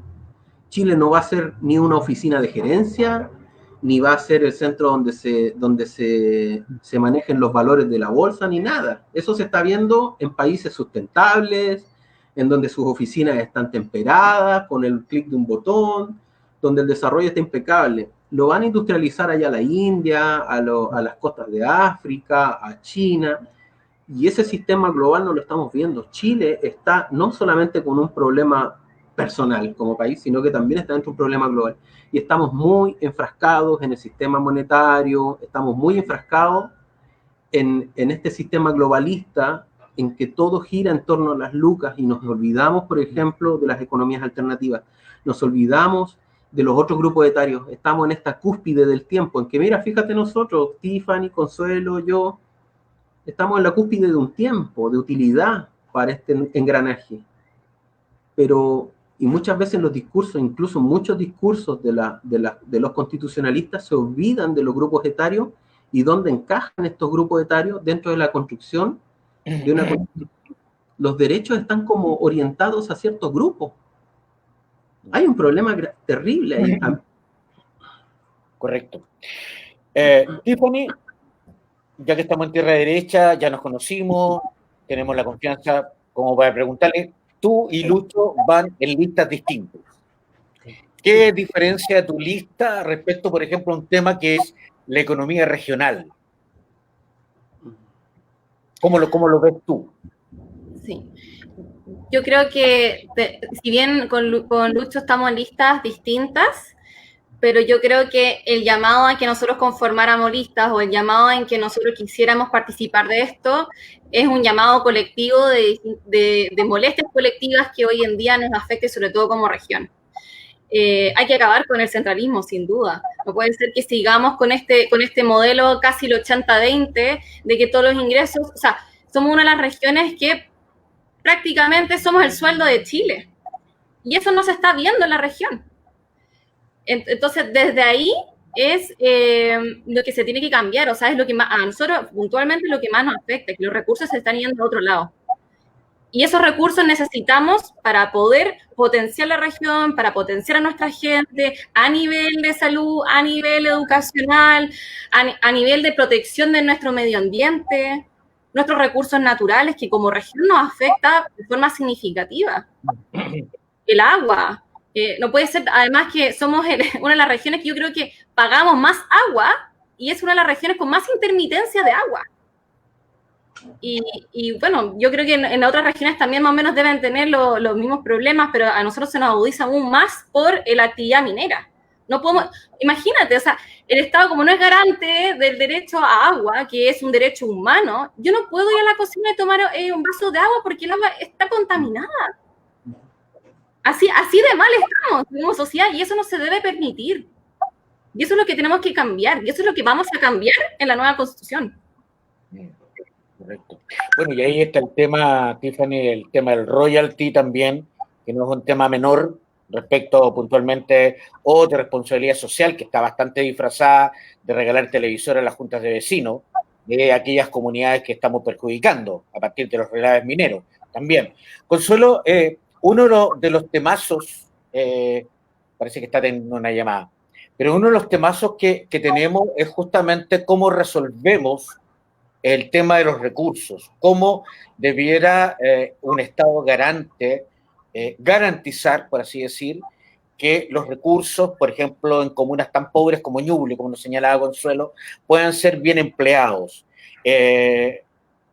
Chile no va a ser ni una oficina de gerencia, ni va a ser el centro donde se manejen los valores de la bolsa, ni nada. Eso se está viendo en países sustentables, en donde sus oficinas están temperadas, con el clic de un botón, donde el desarrollo está impecable. Lo van a industrializar allá a la India, a las costas de África, a China, y ese sistema global no lo estamos viendo. Chile está no solamente con un problema personal como país, sino que también está dentro de un problema global. Y estamos muy enfrascados en el sistema monetario, estamos muy enfrascados en este sistema globalista en que todo gira en torno a las lucas y nos olvidamos, por ejemplo, de las economías alternativas. Nos olvidamos de los otros grupos etarios. Estamos en esta cúspide del tiempo en que, mira, fíjate nosotros, Tiffany, Consuelo, yo, estamos en la cúspide de un tiempo, de utilidad para este engranaje. Pero, y muchas veces los discursos, incluso muchos discursos de los constitucionalistas se olvidan de los grupos etarios y dónde encajan estos grupos etarios dentro de la construcción de una constitución. Los derechos están como orientados a ciertos grupos. Hay un problema terrible ahí. Correcto. Tiffany, ya que estamos en tierra derecha, ya nos conocimos, tenemos la confianza como para preguntarle, tú y Lucho van en listas distintas. ¿Qué diferencia tu lista respecto, por ejemplo, a un tema que es la economía regional? ¿Cómo lo ves tú? Sí. Yo creo que, si bien con Lucho estamos en listas distintas, pero yo creo que el llamado a que nosotros conformáramos listas o el llamado en que nosotros quisiéramos participar de esto es un llamado colectivo de molestias colectivas que hoy en día nos afecte, sobre todo como región. Hay que acabar con el centralismo, sin duda. No puede ser que sigamos con este modelo casi el 80-20 de que todos los ingresos, o sea, somos una de las regiones que prácticamente somos el sueldo de Chile. Y eso no se está viendo en la región. Entonces, desde ahí es lo que se tiene que cambiar, o sea, es lo que más, a nosotros puntualmente lo que más nos afecta, que los recursos se están yendo a otro lado. Y esos recursos necesitamos para poder potenciar la región, para potenciar a nuestra gente a nivel de salud, a nivel educacional, a nivel de protección de nuestro medio ambiente, nuestros recursos naturales, que como región nos afecta de forma significativa. El agua. No puede ser, además que somos una de las regiones que yo creo que pagamos más agua y es una de las regiones con más intermitencia de agua. Y bueno, yo creo que en otras regiones también más o menos deben tener los mismos problemas, pero a nosotros se nos agudiza aún más por la actividad minera. No podemos, imagínate, o sea, el Estado como no es garante del derecho a agua, que es un derecho humano, yo no puedo ir a la cocina y tomar un vaso de agua porque el agua está contaminada. Así de mal estamos como sociedad y eso no se debe permitir. Y eso es lo que tenemos que cambiar y eso es lo que vamos a cambiar en la nueva Constitución. Correcto. Bueno, y ahí está el tema, Tiffany, el tema del royalty también, que no es un tema menor respecto puntualmente o de responsabilidad social, que está bastante disfrazada de regalar televisores a las juntas de vecinos de aquellas comunidades que estamos perjudicando a partir de los relaves mineros también. Consuelo, uno de los temazos, parece que está teniendo una llamada, pero uno de los temazos que tenemos es justamente cómo resolvemos el tema de los recursos, cómo debiera un Estado garante garantizar, por así decir, que los recursos, por ejemplo, en comunas tan pobres como Ñuble, como nos señalaba Consuelo, puedan ser bien empleados.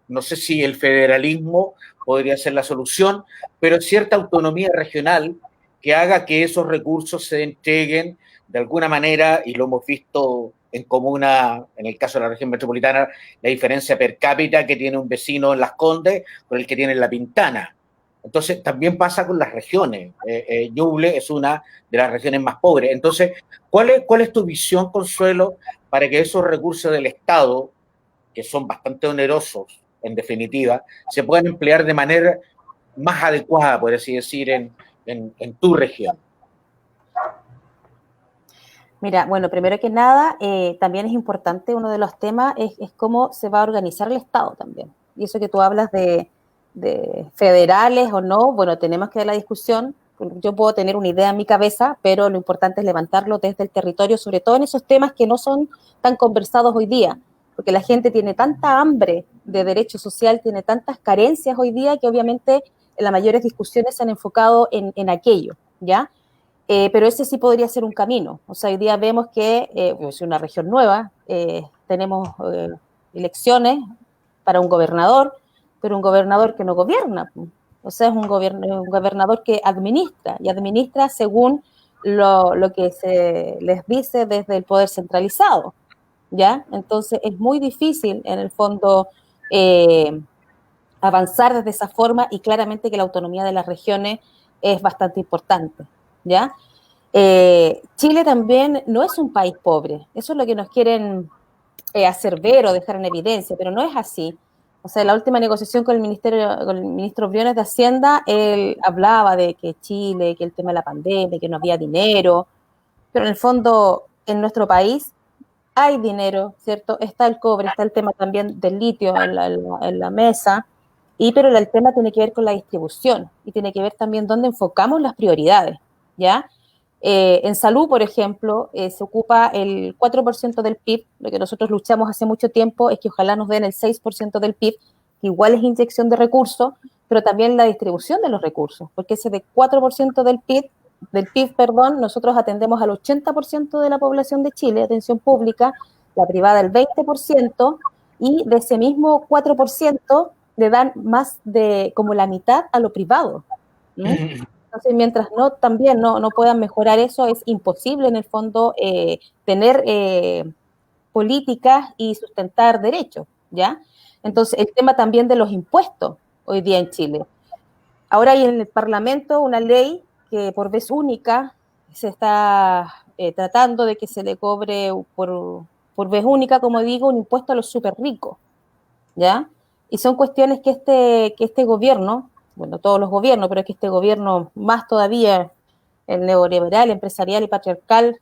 No sé si el federalismo podría ser la solución, pero cierta autonomía regional que haga que esos recursos se entreguen de alguna manera, y lo hemos visto en comuna, en el caso de la región metropolitana, la diferencia per cápita que tiene un vecino en Las Condes con el que tiene en La Pintana. Entonces, también pasa con las regiones. Ñuble es una de las regiones más pobres. Entonces, ¿cuál es tu visión, Consuelo, para que esos recursos del Estado, que son bastante onerosos en definitiva, se puedan emplear de manera más adecuada, por así decir, en tu región? Mira, bueno, primero que nada, también es importante, uno de los temas es cómo se va a organizar el Estado también. Y eso que tú hablas de federales o no, bueno, tenemos que ver la discusión. Yo puedo tener una idea en mi cabeza, pero lo importante es levantarlo desde el territorio, sobre todo en esos temas que no son tan conversados hoy día, porque la gente tiene tanta hambre de derecho social, tiene tantas carencias hoy día que obviamente las mayores discusiones se han enfocado en aquello, ¿ya? Pero ese sí podría ser un camino. O sea, hoy día vemos que es una región nueva, tenemos elecciones para un gobernador, pero un gobernador que no gobierna. O sea, es un gobernador que administra, y administra según lo que se les dice desde el poder centralizado, ¿ya? Entonces es muy difícil, en el fondo, avanzar desde esa forma, y claramente que la autonomía de las regiones es bastante importante, ¿ya? Chile también no es un país pobre, eso es lo que nos quieren hacer ver o dejar en evidencia, pero no es así. O sea, en la última negociación con el ministro Briones de Hacienda, él hablaba de que Chile, que el tema de la pandemia, que no había dinero, pero en el fondo en nuestro país hay dinero, ¿cierto? Está el cobre, está el tema también del litio en la mesa, pero el tema tiene que ver con la distribución y tiene que ver también dónde enfocamos las prioridades, ¿ya? En salud, por ejemplo, se ocupa el 4% del PIB. Lo que nosotros luchamos hace mucho tiempo es que ojalá nos den el 6% del PIB, que igual es inyección de recursos, pero también la distribución de los recursos, porque ese de 4% del PIB, nosotros atendemos al 80% de la población de Chile, atención pública, la privada el 20%, y de ese mismo 4% le dan más de como la mitad a lo privado, ¿no? Entonces, mientras también no puedan mejorar eso, es imposible en el fondo tener políticas y sustentar derechos, ¿ya? Entonces, el tema también de los impuestos hoy día en Chile. Ahora hay en el Parlamento una ley que por vez única se está tratando de que se le cobre por vez única, como digo, un impuesto a los súper ricos, ¿ya? Y son cuestiones que este gobierno, bueno, todos los gobiernos, pero es que este gobierno más todavía, el neoliberal, empresarial y patriarcal,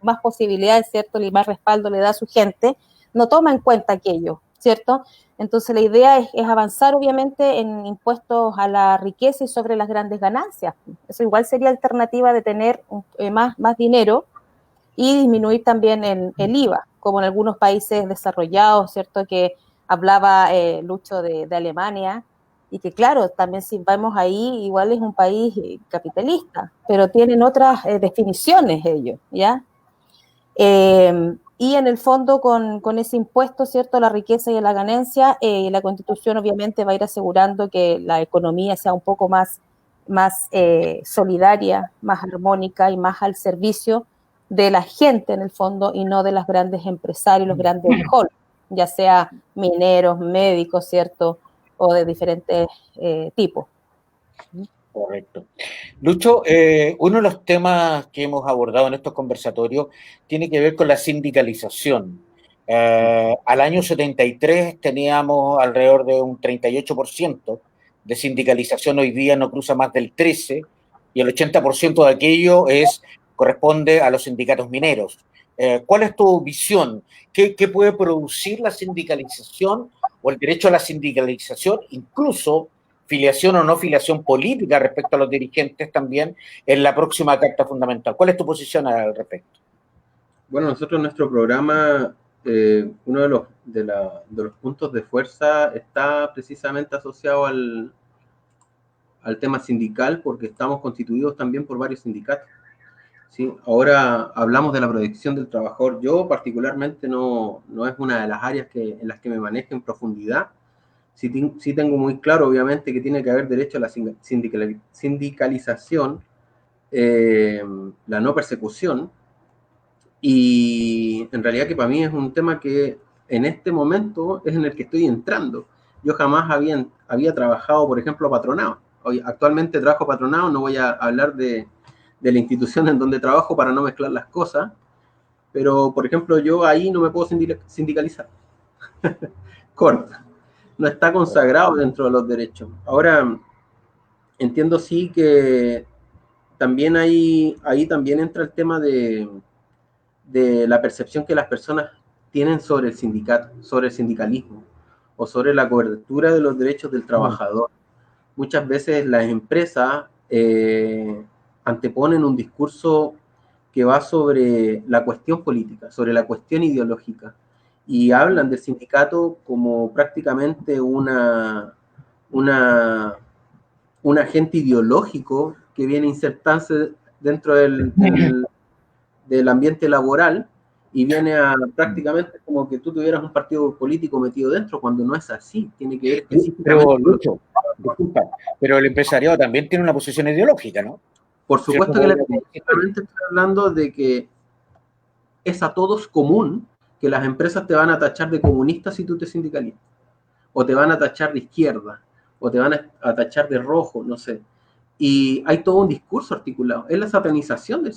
más posibilidades, ¿cierto? Y más respaldo le da a su gente, no toma en cuenta aquello, ¿cierto? Entonces la idea es avanzar obviamente en impuestos a la riqueza y sobre las grandes ganancias. Eso igual sería alternativa de tener más dinero, y disminuir también el IVA, como en algunos países desarrollados, ¿cierto? Que hablaba Lucho de Alemania, y que claro, también si vamos ahí, igual es un país capitalista, pero tienen otras definiciones ellos, ¿ya? Y en el fondo con ese impuesto, ¿cierto?, a la riqueza y a la ganancia, la Constitución obviamente va a ir asegurando que la economía sea un poco más solidaria, más armónica y más al servicio de la gente en el fondo, y no de los grandes empresarios, los grandes holdings, ya sea mineros, médicos, ¿cierto?, o de diferentes tipos. Correcto. Lucho, uno de los temas que hemos abordado en estos conversatorios tiene que ver con la sindicalización. Al año 73 teníamos alrededor de un 38% de sindicalización, hoy día no cruza más del 13%, y el 80% de aquello corresponde a los sindicatos mineros. ¿Cuál es tu visión? ¿Qué puede producir la sindicalización o el derecho a la sindicalización, incluso filiación o no filiación política respecto a los dirigentes también en la próxima Carta Fundamental? ¿Cuál es tu posición al respecto? Bueno, nosotros en nuestro programa, uno de los puntos de fuerza está precisamente asociado al tema sindical, porque estamos constituidos también por varios sindicatos. ¿Sí? Ahora hablamos de la protección del trabajador. Yo particularmente no es una de las áreas en las que me manejo en profundidad. Sí tengo muy claro, obviamente, que tiene que haber derecho a la sindicalización, la no persecución, y en realidad que para mí es un tema que en este momento es en el que estoy entrando. Yo jamás había trabajado, por ejemplo, patronado. Hoy, actualmente trabajo patronado, no voy a hablar de la institución en donde trabajo para no mezclar las cosas, pero, por ejemplo, yo ahí no me puedo sindicalizar. Corta. no está consagrado dentro de los derechos. Ahora, entiendo sí que también ahí también entra el tema de la percepción que las personas tienen sobre el sindicato, sobre el sindicalismo, o sobre la cobertura de los derechos del trabajador. Muchas veces las empresas anteponen un discurso que va sobre la cuestión política, sobre la cuestión ideológica, y hablan del sindicato como prácticamente un agente ideológico que viene a insertarse dentro del ambiente laboral y viene a prácticamente como que tú tuvieras un partido político metido dentro, cuando no es así. Tiene que ver específicamente... Pero, Lucho, disculpa, pero el empresariado también tiene una posición ideológica, ¿no? Por supuesto que específicamente estoy hablando de que es a todos común que las empresas te van a tachar de comunista si tú te sindicalizas, o te van a tachar de izquierda, o te van a tachar de rojo, no sé. Y hay todo un discurso articulado. Es la satanización del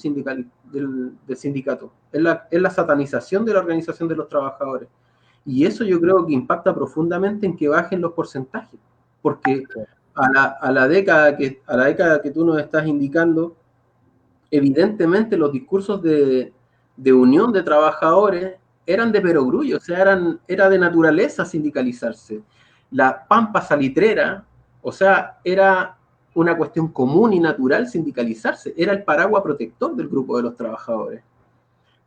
sindicato. Es la satanización de la organización de los trabajadores. Y eso yo creo que impacta profundamente en que bajen los porcentajes. Porque a la década que tú nos estás indicando, evidentemente los discursos de unión de trabajadores eran de perogrullo, o sea, era de naturaleza sindicalizarse. La pampa salitrera, o sea, era una cuestión común y natural sindicalizarse, era el paraguas protector del grupo de los trabajadores.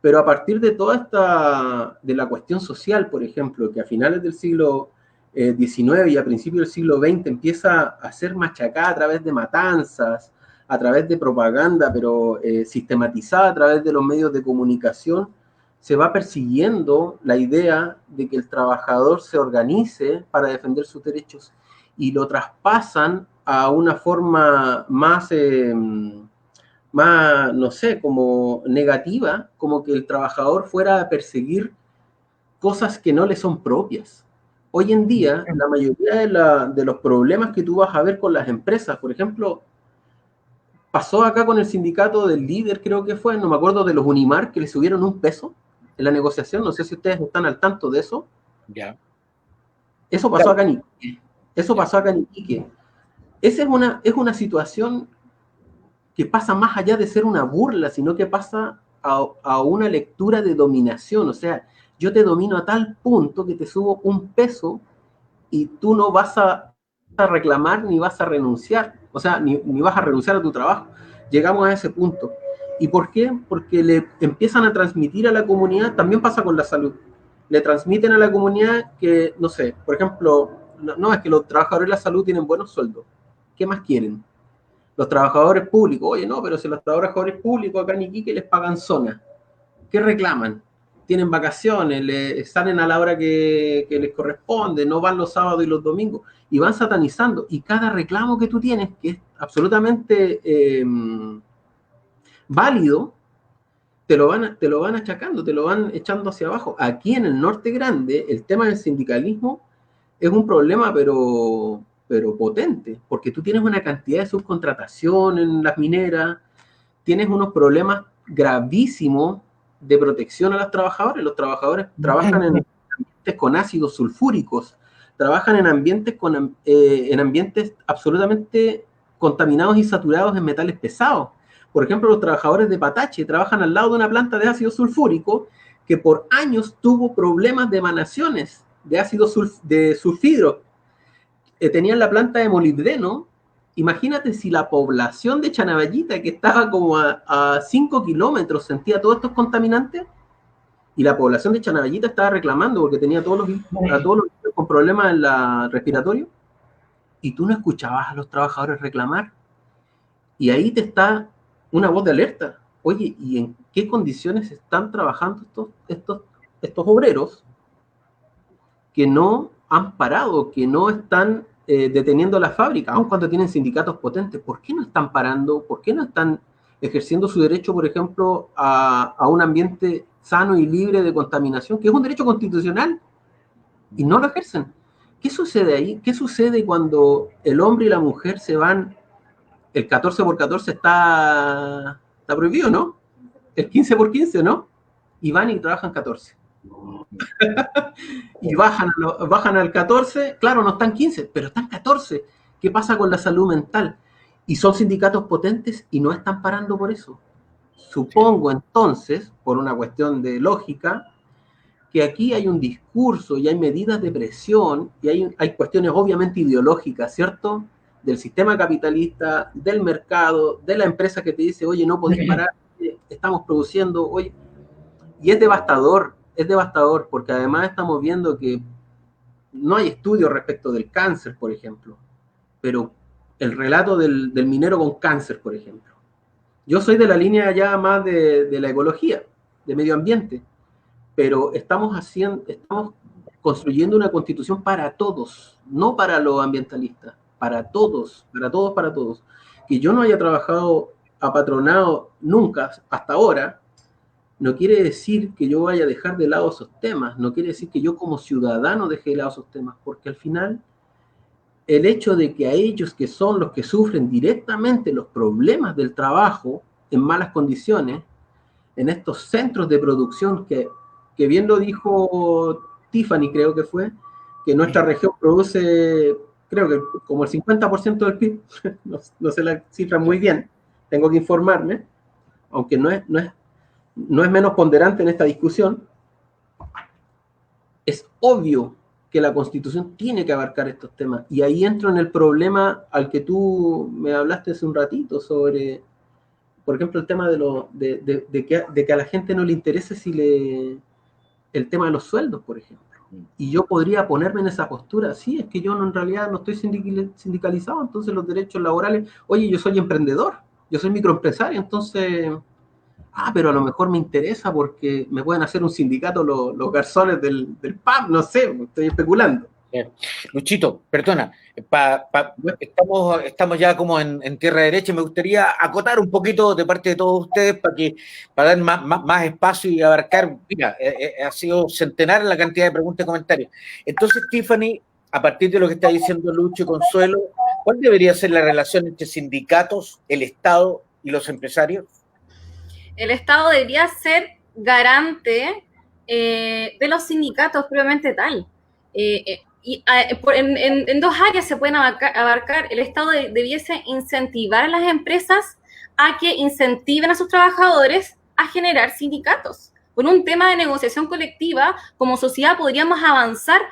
Pero a partir de toda de la cuestión social, por ejemplo, que a finales del siglo XIX y a principios del siglo XX empieza a ser machacada a través de matanzas, a través de propaganda, pero sistematizada a través de los medios de comunicación, se va persiguiendo la idea de que el trabajador se organice para defender sus derechos y lo traspasan a una forma más, no sé, como negativa, como que el trabajador fuera a perseguir cosas que no le son propias. Hoy en día, la mayoría de los problemas que tú vas a ver con las empresas, por ejemplo, pasó acá con el sindicato del líder, creo que fue, no me acuerdo, de los Unimar, que le subieron $1 en la negociación, no sé si ustedes están al tanto de eso. Ya. Eso pasó acá en Iquique. Eso pasó acá en Iquique. Esa es una situación que pasa más allá de ser una burla, sino que pasa a una lectura de dominación. O sea, yo te domino a tal punto que te subo $1 y tú no vas a reclamar ni vas a renunciar. O sea, ni vas a renunciar a tu trabajo. Llegamos a ese punto. ¿Y por qué? Porque le empiezan a transmitir a la comunidad, también pasa con la salud, le transmiten a la comunidad que, no sé, por ejemplo, no, es que los trabajadores de la salud tienen buenos sueldos. ¿Qué más quieren? Los trabajadores públicos, oye, no, pero si los trabajadores públicos acá en Iquique les pagan zona, ¿qué reclaman? Tienen vacaciones, salen a la hora que les corresponde, no van los sábados y los domingos, y van satanizando. Y cada reclamo que tú tienes, que es absolutamente válido, te lo van achacando, te lo van echando hacia abajo. Aquí en el Norte Grande, el tema del sindicalismo es un problema, pero potente, porque tú tienes una cantidad de subcontratación en las mineras, tienes unos problemas gravísimos de protección a los trabajadores trabajan en ambientes con ácidos sulfúricos, trabajan en ambientes absolutamente contaminados y saturados en metales pesados. Por ejemplo, los trabajadores de Patache trabajan al lado de una planta de ácido sulfúrico que por años tuvo problemas de emanaciones de ácido de sulfidro. Tenían la planta de molibdeno. Imagínate si la población de Chanaballita, que estaba como a 5 kilómetros, sentía todos estos contaminantes, y la población de Chanaballita estaba reclamando porque tenía a todos los niños con problemas respiratorios, y tú no escuchabas a los trabajadores reclamar. Y ahí te está una voz de alerta. Oye, ¿y en qué condiciones están trabajando estos obreros que no han parado, que no están deteniendo la fábrica, aun cuando tienen sindicatos potentes? ¿Por qué no están parando? ¿Por qué no están ejerciendo su derecho, por ejemplo, a un ambiente sano y libre de contaminación, que es un derecho constitucional, y no lo ejercen? ¿Qué sucede ahí? ¿Qué sucede cuando el hombre y la mujer se van? El 14x14 está prohibido, ¿no? El 15x15, ¿no? Y van y trabajan 14. Y bajan al 14, claro, no están 15, pero están 14. ¿Qué pasa con la salud mental? Y son sindicatos potentes y no están parando por eso. Supongo entonces, por una cuestión de lógica, que aquí hay un discurso y hay medidas de presión y hay cuestiones obviamente ideológicas, ¿cierto? Del sistema capitalista, del mercado, de la empresa que te dice, oye, no podéis parar, estamos produciendo, oye, y es devastador porque además estamos viendo que no hay estudios respecto del cáncer, por ejemplo, pero el relato del minero con cáncer, por ejemplo. Yo soy de la línea ya más de la ecología, de medio ambiente, pero estamos construyendo una constitución para todos, no para los ambientalistas, para todos, para todos, para todos. Que yo no haya trabajado apatronado nunca hasta ahora, no quiere decir que yo vaya a dejar de lado esos temas, no quiere decir que yo como ciudadano deje de lado esos temas, porque al final el hecho de que a ellos, que son los que sufren directamente los problemas del trabajo en malas condiciones, en estos centros de producción que bien lo dijo Tiffany, creo que fue, que nuestra región produce, creo que como el 50% del PIB, no sé la cifra muy bien, tengo que informarme, aunque no es menos ponderante en esta discusión. Es obvio que la Constitución tiene que abarcar estos temas, y ahí entro en el problema al que tú me hablaste hace un ratito sobre, por ejemplo, el tema de que a la gente no le interese el tema de los sueldos, por ejemplo. Y yo podría ponerme en esa postura, sí, es que yo en realidad no estoy sindicalizado, entonces los derechos laborales, oye, yo soy emprendedor, yo soy microempresario, entonces, pero a lo mejor me interesa porque me pueden hacer un sindicato los garzones del pub, no sé, estoy especulando. Luchito, perdona, estamos ya como en tierra derecha. Me gustaría acotar un poquito de parte de todos ustedes para dar más espacio y abarcar. Mira, ha sido centenar la cantidad de preguntas y comentarios. Entonces, Tiffany, a partir de lo que está diciendo Lucho y Consuelo, ¿cuál debería ser la relación entre sindicatos, el Estado y los empresarios? El Estado debería ser garante de los sindicatos propiamente tal. En dos áreas se pueden abarcar. El Estado debiese incentivar a las empresas a que incentiven a sus trabajadores a generar sindicatos. Por un tema de negociación colectiva, como sociedad podríamos avanzar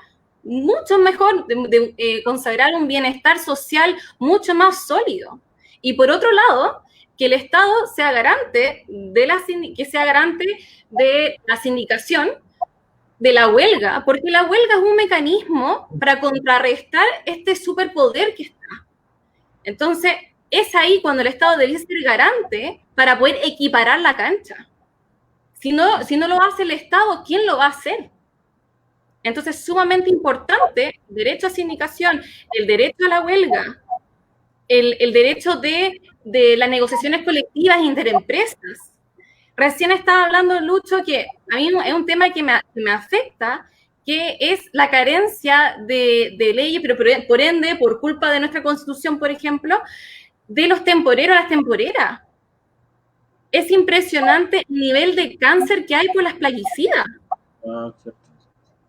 mucho mejor, consagrar un bienestar social mucho más sólido. Y por otro lado, que el Estado sea garante de la sindicación, de la huelga, porque la huelga es un mecanismo para contrarrestar este superpoder que está. Entonces, es ahí cuando el Estado debería ser garante para poder equiparar la cancha. Si no lo hace el Estado, ¿quién lo va a hacer? Entonces, sumamente importante el derecho a sindicación, el derecho a la huelga, el derecho de las negociaciones colectivas interempresas. Recién estaba hablando, Lucho, que a mí es un tema que me afecta, que es la carencia de leyes, pero por ende, por culpa de nuestra Constitución, por ejemplo, de los temporeros a las temporeras. Es impresionante el nivel de cáncer que hay por las plaguicidas.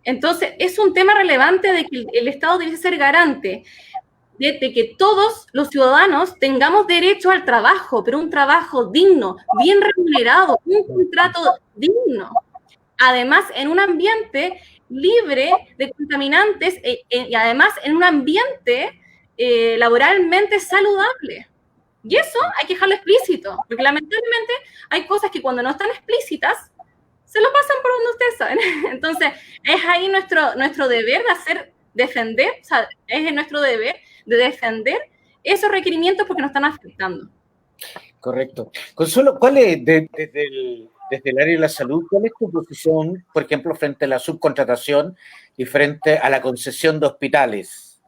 Entonces, es un tema relevante de que el Estado debe ser garante de que todos los ciudadanos tengamos derecho al trabajo, pero un trabajo digno, bien remunerado, un contrato digno. Además, en un ambiente libre de contaminantes y además en un ambiente laboralmente saludable. Y eso hay que dejarlo explícito, porque lamentablemente hay cosas que cuando no están explícitas se lo pasan por donde ustedes saben. Entonces, es ahí nuestro deber de defender, o sea, es nuestro deber de defender esos requerimientos porque nos están afectando. Correcto. Consuelo, ¿cuál es, desde el área de la salud, cuál es tu posición, por ejemplo, frente a la subcontratación y frente a la concesión de hospitales?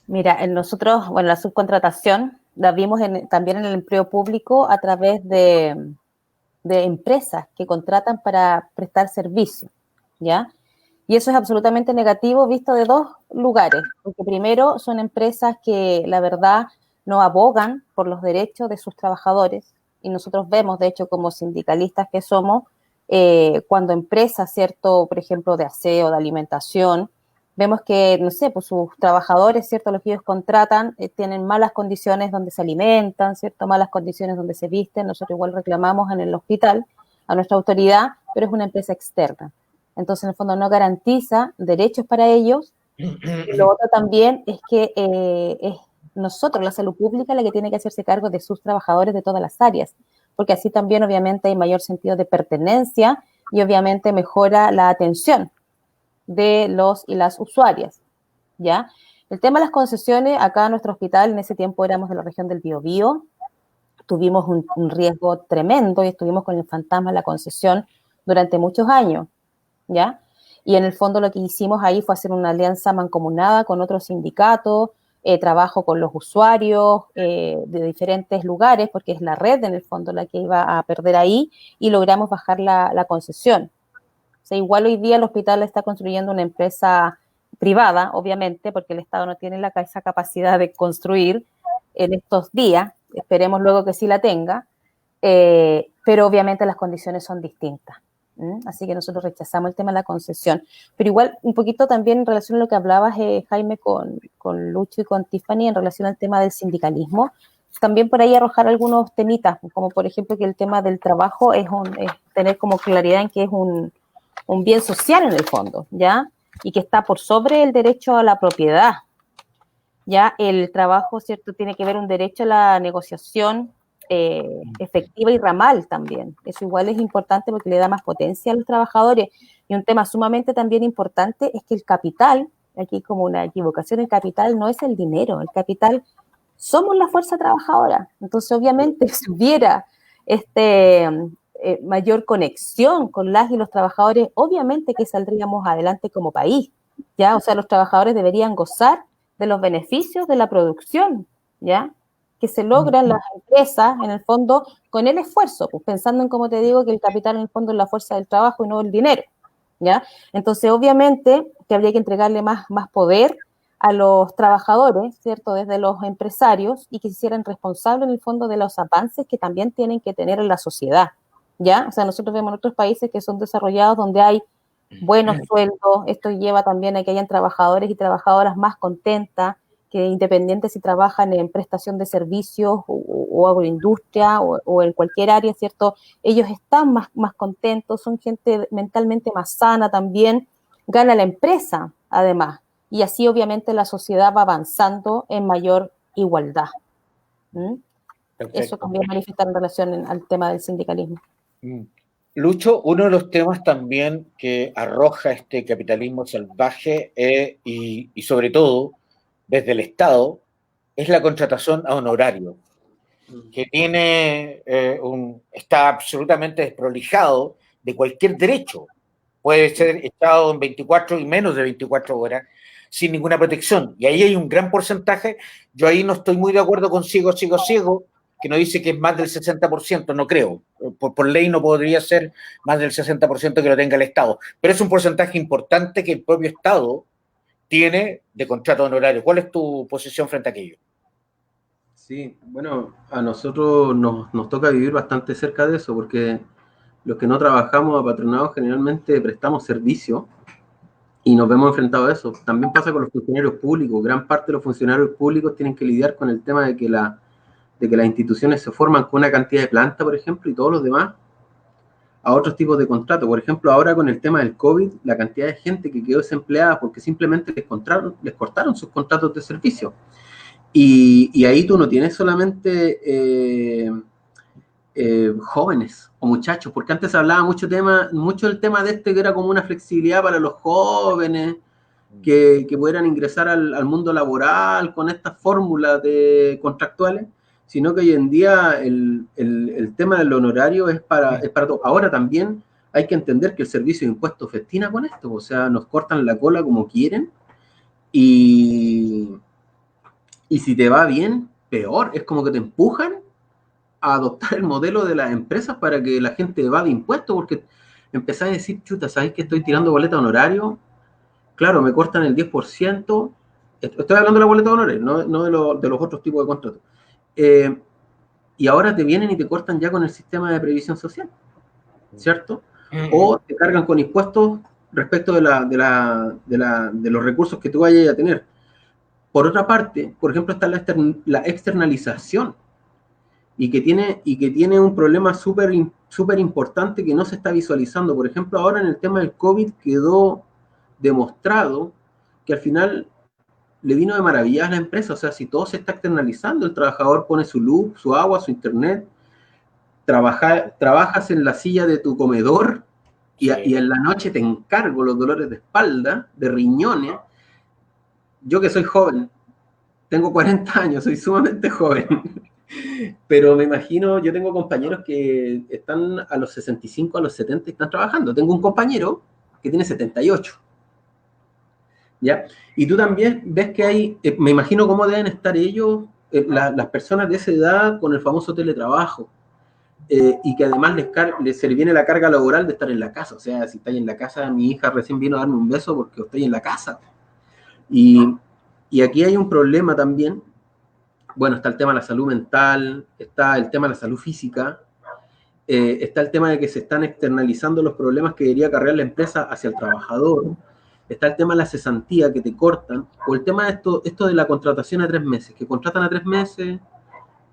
Mira, nosotros, bueno, la subcontratación la vimos también en el empleo público a través de empresas que contratan para prestar servicio, ¿ya? Y eso es absolutamente negativo visto de dos lugares, porque primero son empresas que la verdad no abogan por los derechos de sus trabajadores, y nosotros vemos, de hecho, como sindicalistas que somos, cuando empresas, ¿cierto? Por ejemplo, de aseo, de alimentación, vemos que, no sé, pues sus trabajadores, ¿cierto? Los que ellos contratan tienen malas condiciones donde se alimentan, ¿cierto? Malas condiciones donde se visten. Nosotros igual reclamamos en el hospital a nuestra autoridad, pero es una empresa externa. Entonces, en el fondo, no garantiza derechos para ellos. Y lo otro también es que es nosotros, la salud pública, la que tiene que hacerse cargo de sus trabajadores de todas las áreas, porque así también, obviamente, hay mayor sentido de pertenencia y, obviamente, mejora la atención de los y las usuarias, ¿ya? El tema de las concesiones, acá en nuestro hospital, en ese tiempo éramos de la región del Biobío, tuvimos un riesgo tremendo y estuvimos con el fantasma de la concesión durante muchos años, ¿ya? Y en el fondo lo que hicimos ahí fue hacer una alianza mancomunada con otros sindicatos, trabajo con los usuarios de diferentes lugares, porque es la red en el fondo la que iba a perder ahí, y logramos bajar la concesión. O sea, igual hoy día el hospital está construyendo una empresa privada, obviamente, porque el Estado no tiene esa capacidad de construir en estos días, esperemos luego que sí la tenga, pero obviamente las condiciones son distintas. Así que nosotros rechazamos el tema de la concesión. Pero igual, un poquito también en relación a lo que hablabas, Jaime, con Lucho y con Tiffany, en relación al tema del sindicalismo, también por ahí arrojar algunos temitas, como por ejemplo que el tema del trabajo es tener como claridad en que es un bien social en el fondo, ¿ya? Y que está por sobre el derecho a la propiedad, ¿ya? El trabajo, ¿cierto?, tiene que ver un derecho a la negociación efectiva y ramal también. Eso igual es importante porque le da más potencia a los trabajadores. Y un tema sumamente también importante es que el capital, aquí como una equivocación, el capital no es el dinero, el capital somos la fuerza trabajadora. Entonces, obviamente, si hubiera mayor conexión con las y los trabajadores, obviamente que saldríamos adelante como país, ¿ya? O sea, los trabajadores deberían gozar de los beneficios de la producción, ¿ya? Que se logran las empresas, en el fondo, con el esfuerzo, pues pensando en, como te digo, que el capital en el fondo es la fuerza del trabajo y no el dinero, ¿ya? Entonces, obviamente, que habría que entregarle más poder a los trabajadores, ¿cierto?, desde los empresarios, y que se hicieran responsables, en el fondo, de los avances que también tienen que tener en la sociedad, ¿ya? O sea, nosotros vemos en otros países que son desarrollados donde hay buenos sueldos, esto lleva también a que hayan trabajadores y trabajadoras más contentas, que independientes si trabajan en prestación de servicios o agroindustria o en cualquier área, ¿cierto? Ellos están más contentos, son gente mentalmente más sana también, gana la empresa además, y así obviamente la sociedad va avanzando en mayor igualdad. Eso también manifiesta en relación al tema del sindicalismo. Lucho, uno de los temas también que arroja este capitalismo salvaje y sobre todo desde el Estado es la contratación a honorario, que está absolutamente desprolijado de cualquier derecho. Puede ser echado en 24 y menos de 24 horas sin ninguna protección. Y ahí hay un gran porcentaje. Yo ahí no estoy muy de acuerdo con Ciego, que nos dice que es más del 60%, no creo. Por ley no podría ser más del 60% que lo tenga el Estado. Pero es un porcentaje importante que el propio Estado tiene de contrato honorario. ¿Cuál es tu posición frente a aquello? Sí, bueno, a nosotros nos toca vivir bastante cerca de eso, porque los que no trabajamos apatronados generalmente prestamos servicio y nos vemos enfrentados a eso. También pasa con los funcionarios públicos. Gran parte de los funcionarios públicos tienen que lidiar con el tema de que las instituciones se forman con una cantidad de planta, por ejemplo, y todos los demás a otros tipos de contratos. Por ejemplo, ahora con el tema del COVID, la cantidad de gente que quedó desempleada porque simplemente les cortaron sus contratos de servicio. Y ahí tú no tienes solamente jóvenes o muchachos, porque antes se hablaba mucho del tema de que era como una flexibilidad para los jóvenes, que pudieran ingresar al mundo laboral con estas fórmulas contractuales, sino que hoy en día el tema del honorario es para todo. Ahora también hay que entender que el servicio de impuestos festina con esto, o sea, nos cortan la cola como quieren, y si te va bien, peor, es como que te empujan a adoptar el modelo de las empresas para que la gente evade impuestos, porque empezás a decir, chuta, ¿sabes que estoy tirando boleta honorario? Claro, me cortan el 10%, estoy hablando de la boleta honorario, no de los otros tipos de contratos. Y ahora te vienen y te cortan ya con el sistema de previsión social, ¿cierto? o te cargan con impuestos respecto de los recursos que tú vayas a tener. Por otra parte, por ejemplo, está la externalización, y que tiene un problema súper importante que no se está visualizando. Por ejemplo, ahora en el tema del COVID quedó demostrado que al final le vino de maravillas a la empresa. O sea, si todo se está externalizando, el trabajador pone su luz, su agua, su internet, trabajas en la silla de tu comedor, y en la noche te encargo los dolores de espalda, de riñones. Yo que soy joven, tengo 40 años, soy sumamente joven, pero me imagino, yo tengo compañeros que están a los 65, a los 70 y están trabajando. Tengo un compañero que tiene 78, ¿ya? Y tú también ves que hay, me imagino cómo deben estar ellos, las personas de esa edad, con el famoso teletrabajo, y que además se les viene la carga laboral de estar en la casa. O sea, si estáis en la casa, mi hija recién vino a darme un beso porque estoy en la casa. Y aquí hay un problema también. Bueno, está el tema de la salud mental, está el tema de la salud física, está el tema de que se están externalizando los problemas que debería acarrear la empresa hacia el trabajador, está el tema de la cesantía que te cortan, o el tema de esto de la contratación a 3 meses, que contratan a 3 meses,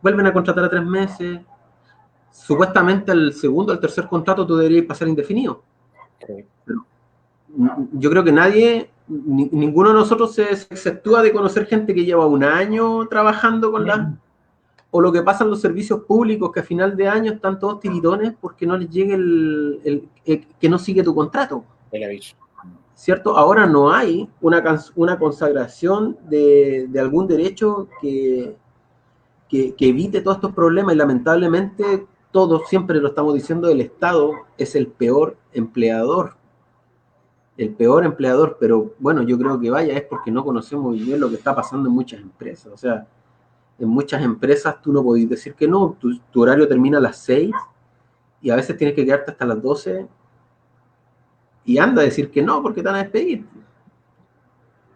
vuelven a contratar a 3 meses, supuestamente el segundo o el tercer contrato tú deberías pasar indefinido. Sí. Pero yo creo que ninguno de nosotros se exceptúa de conocer gente que lleva un año trabajando con o lo que pasa en los servicios públicos, que a final de año están todos tiritones porque no les llegue que no sigue tu contrato. El aviso. ¿Cierto? Ahora no hay una consagración de algún derecho que evite todos estos problemas, y lamentablemente todos siempre lo estamos diciendo, el Estado es el peor empleador. El peor empleador, pero bueno, yo creo que es porque no conocemos bien lo que está pasando en muchas empresas. O sea, en muchas empresas tú no podés decir que no, tu horario termina a las 6 y a veces tienes que quedarte hasta las 12 y anda a decir que no porque te van a despedir.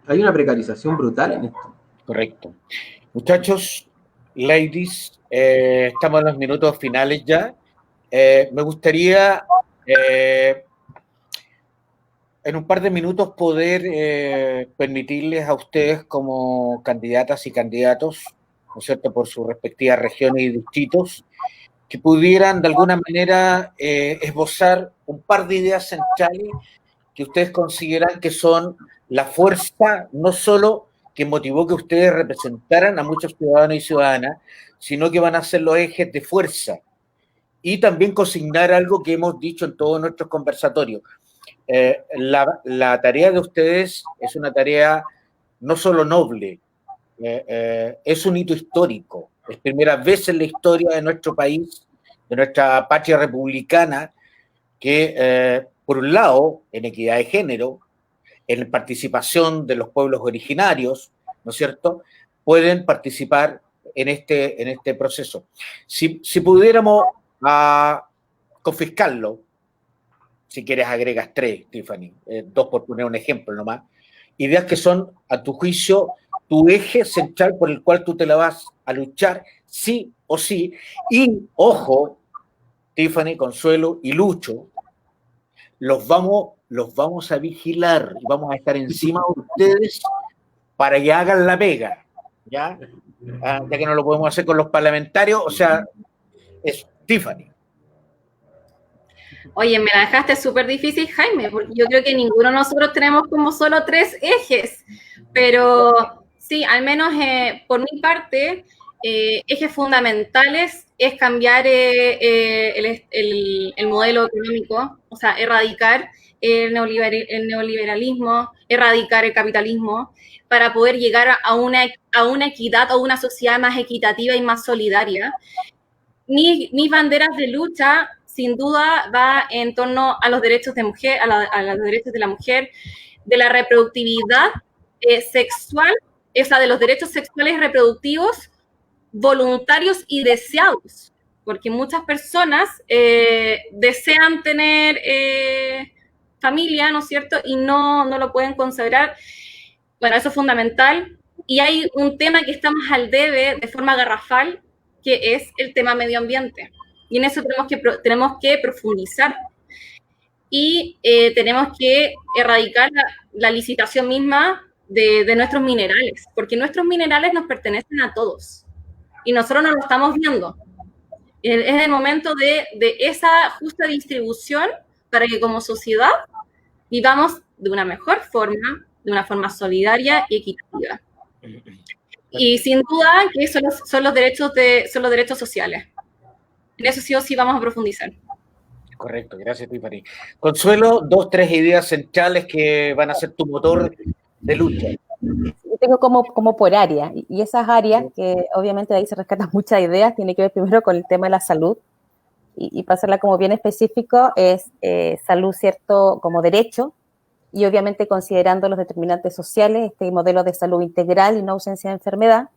Hay una precarización brutal en esto. Correcto. Muchachos, ladies, estamos en los minutos finales ya. Me gustaría en un par de minutos poder permitirles a ustedes como candidatas y candidatos, ¿no es cierto?, por sus respectivas regiones y distritos, que pudieran de alguna manera esbozar un par de ideas centrales que ustedes consideran que son la fuerza, no solo que motivó que ustedes representaran a muchos ciudadanos y ciudadanas, sino que van a ser los ejes de fuerza. Y también consignar algo que hemos dicho en todos nuestros conversatorios. La tarea de ustedes es una tarea no solo noble, es un hito histórico. Es primera vez en la historia de nuestro país, de nuestra patria republicana, que por un lado, en equidad de género, en participación de los pueblos originarios, ¿no es cierto?, pueden participar en este proceso. Si pudiéramos confiscarlo, si quieres agregas 3, Tiffany, 2 por poner un ejemplo nomás, ideas que son, a tu juicio, tu eje central por el cual tú te la vas a luchar, sí o sí, y, ojo, Tiffany, Consuelo y Lucho, los vamos a vigilar y vamos a estar encima de ustedes para que hagan la pega, ¿ya? Ya que no lo podemos hacer con los parlamentarios, o sea, es Tiffany. Oye, me la dejaste súper difícil, Jaime, porque yo creo que ninguno de nosotros tenemos como solo 3 ejes, pero sí, al menos por mi parte, ejes fundamentales es cambiar el modelo económico, o sea, erradicar el neoliberalismo, erradicar el capitalismo, para poder llegar a una equidad o una sociedad más equitativa y más solidaria. Mis banderas de lucha, sin duda, va en torno a los derechos de mujer, a los derechos de la mujer, de la reproductividad sexual, o sea, de los derechos sexuales y reproductivos voluntarios y deseados, porque muchas personas desean tener familia, ¿no es cierto?, y no lo pueden consagrar. Bueno, eso es fundamental. Y hay un tema que está más al debe de forma garrafal, que es el tema medio ambiente. Y en eso tenemos que profundizar. y tenemos que erradicar la licitación misma de nuestros minerales, porque nuestros minerales nos pertenecen a todos y nosotros no lo estamos viendo. Es el momento de esa justa distribución para que como sociedad vivamos de una mejor forma, de una forma solidaria y equitativa. Y sin duda que son los derechos sociales. En eso sí o sí vamos a profundizar. Correcto, gracias, Tiffany. Consuelo, 2, 3 ideas centrales que van a ser tu motor de lucha. Yo tengo como por área, y esas áreas, que obviamente de ahí se rescatan muchas ideas, tiene que ver primero con el tema de la salud, y para hacerla como bien específico, es salud, ¿cierto?, como derecho, y obviamente considerando los determinantes sociales, este modelo de salud integral y no ausencia de enfermedad.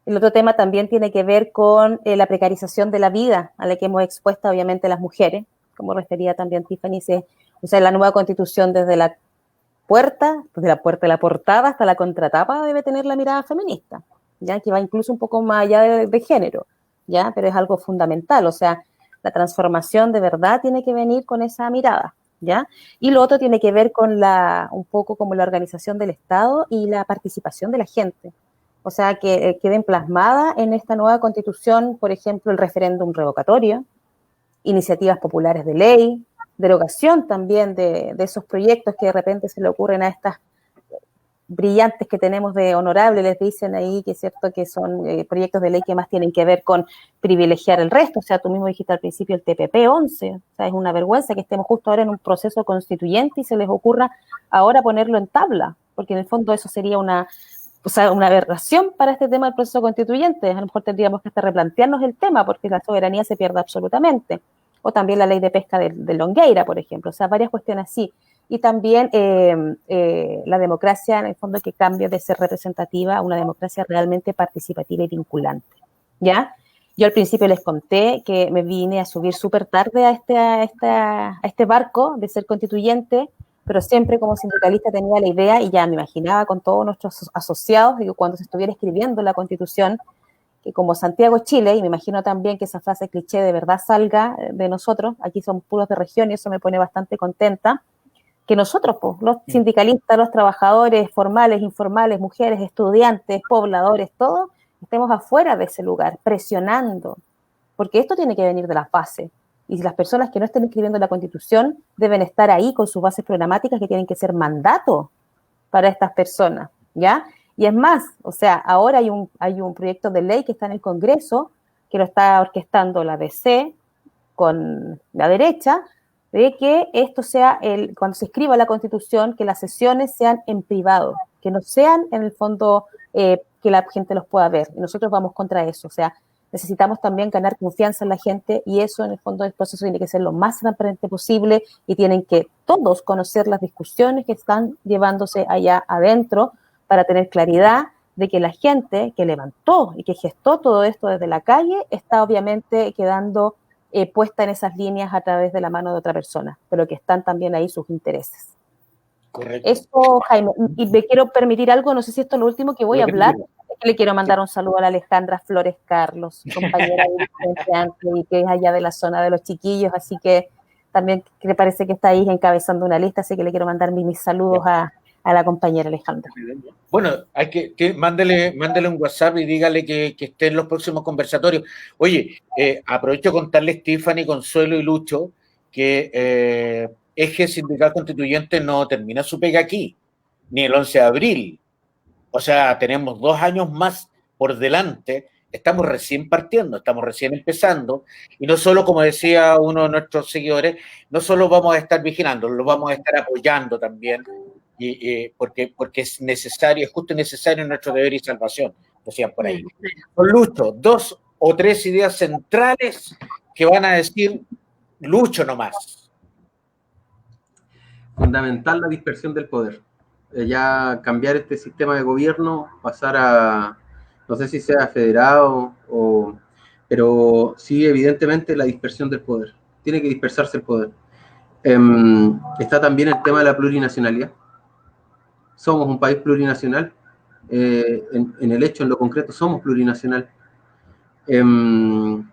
El otro tema también tiene que ver con la precarización de la vida a la que hemos expuesto obviamente las mujeres, como refería también Tiffany, o sea, la nueva constitución desde la portada hasta la contratapa debe tener la mirada feminista, ya que va incluso un poco más allá de género, ya, pero es algo fundamental, o sea, la transformación de verdad tiene que venir con esa mirada, ya, y lo otro tiene que ver con un poco como la organización del Estado y la participación de la gente, o sea, que queden plasmadas en esta nueva constitución, por ejemplo, el referéndum revocatorio, iniciativas populares de ley, derogación también de esos proyectos que de repente se le ocurren a estas brillantes que tenemos de honorable, les dicen ahí que es cierto que son proyectos de ley que más tienen que ver con privilegiar el resto, o sea, tú mismo dijiste al principio el TPP-11, o sea, es una vergüenza que estemos justo ahora en un proceso constituyente y se les ocurra ahora ponerlo en tabla, porque en el fondo eso sería una aberración para este tema del proceso constituyente. A lo mejor tendríamos que hasta replantearnos el tema porque la soberanía se pierde absolutamente. O también la ley de pesca de Longueira, por ejemplo. O sea, varias cuestiones así. Y también la democracia, en el fondo, que cambie de ser representativa a una democracia realmente participativa y vinculante. ¿Ya? Yo al principio les conté que me vine a subir súper tarde a este barco de ser constituyente, pero siempre como sindicalista tenía la idea y ya me imaginaba con todos nuestros asociados, y cuando se estuviera escribiendo la Constitución, que como Santiago Chile, y me imagino también que esa frase cliché de verdad salga de nosotros, aquí somos puros de región y eso me pone bastante contenta, que nosotros, pues, los sindicalistas, los trabajadores formales, informales, mujeres, estudiantes, pobladores, todos, estemos afuera de ese lugar, presionando, porque esto tiene que venir de las bases. Y las personas que no estén escribiendo la Constitución deben estar ahí con sus bases programáticas que tienen que ser mandato para estas personas, ¿ya? Y es más, o sea, ahora hay un proyecto de ley que está en el Congreso, que lo está orquestando la DC con la derecha, de que esto sea, cuando se escriba la Constitución, que las sesiones sean en privado, que no sean en el fondo que la gente los pueda ver. Y nosotros vamos contra eso, o sea, necesitamos también ganar confianza en la gente y eso en el fondo del proceso tiene que ser lo más transparente posible y tienen que todos conocer las discusiones que están llevándose allá adentro para tener claridad de que la gente que levantó y que gestó todo esto desde la calle está obviamente quedando puesta en esas líneas a través de la mano de otra persona, pero que están también ahí sus intereses. Correcto. Eso, Jaime, y me quiero permitir algo, no sé si esto es lo último que voy a hablar. Le quiero mandar un saludo a la Alejandra Flores Carlos, compañera y que es allá de la zona de los chiquillos, así que también que parece que está ahí encabezando una lista, así que le quiero mandar mis saludos a la compañera Alejandra. Bueno, hay que mándele un WhatsApp y dígale que esté en los próximos conversatorios. Oye, aprovecho de contarles, Tiffany, Consuelo y Lucho, que Eje Sindical Constituyente no termina su pega aquí, ni el 11 de abril. O sea, tenemos 2 años más por delante, estamos recién partiendo, estamos recién empezando, y no solo, como decía uno de nuestros seguidores, no solo vamos a estar vigilando, lo vamos a estar apoyando también, porque es necesario, es justo y necesario nuestro deber y salvación, decían por ahí. Con Lucho, 2 o 3 ideas centrales que van a decir Lucho nomás. Fundamental la dispersión del poder. Ya cambiar este sistema de gobierno, pasar a, no sé si sea federado, pero sí, evidentemente, la dispersión del poder. Tiene que dispersarse el poder. Está también el tema de la plurinacionalidad. Somos un país plurinacional. En el hecho, en lo concreto, somos plurinacional. El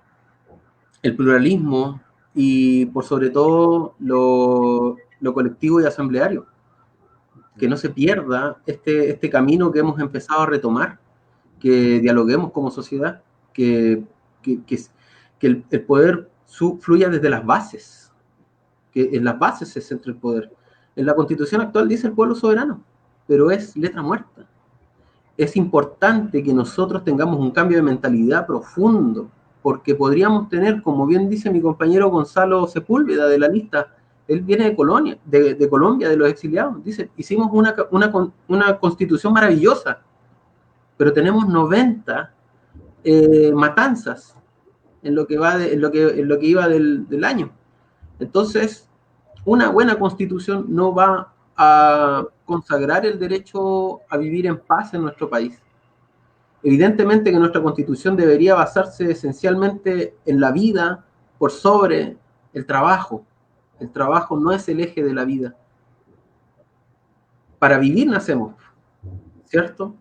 pluralismo y por sobre todo lo colectivo y asambleario. Que no se pierda este camino que hemos empezado a retomar, que dialoguemos como sociedad, que el poder fluya desde las bases, que en las bases se centre el poder. En la Constitución actual dice el pueblo soberano, pero es letra muerta. Es importante que nosotros tengamos un cambio de mentalidad profundo, porque podríamos tener, como bien dice mi compañero Gonzalo Sepúlveda de la lista, él viene de Colombia, de los exiliados, dice, hicimos una constitución maravillosa, pero tenemos 90 matanzas en lo que iba del año. Entonces, una buena constitución no va a consagrar el derecho a vivir en paz en nuestro país. Evidentemente que nuestra constitución debería basarse esencialmente en la vida por sobre el trabajo. El trabajo no es el eje de la vida. Para vivir nacemos, ¿cierto?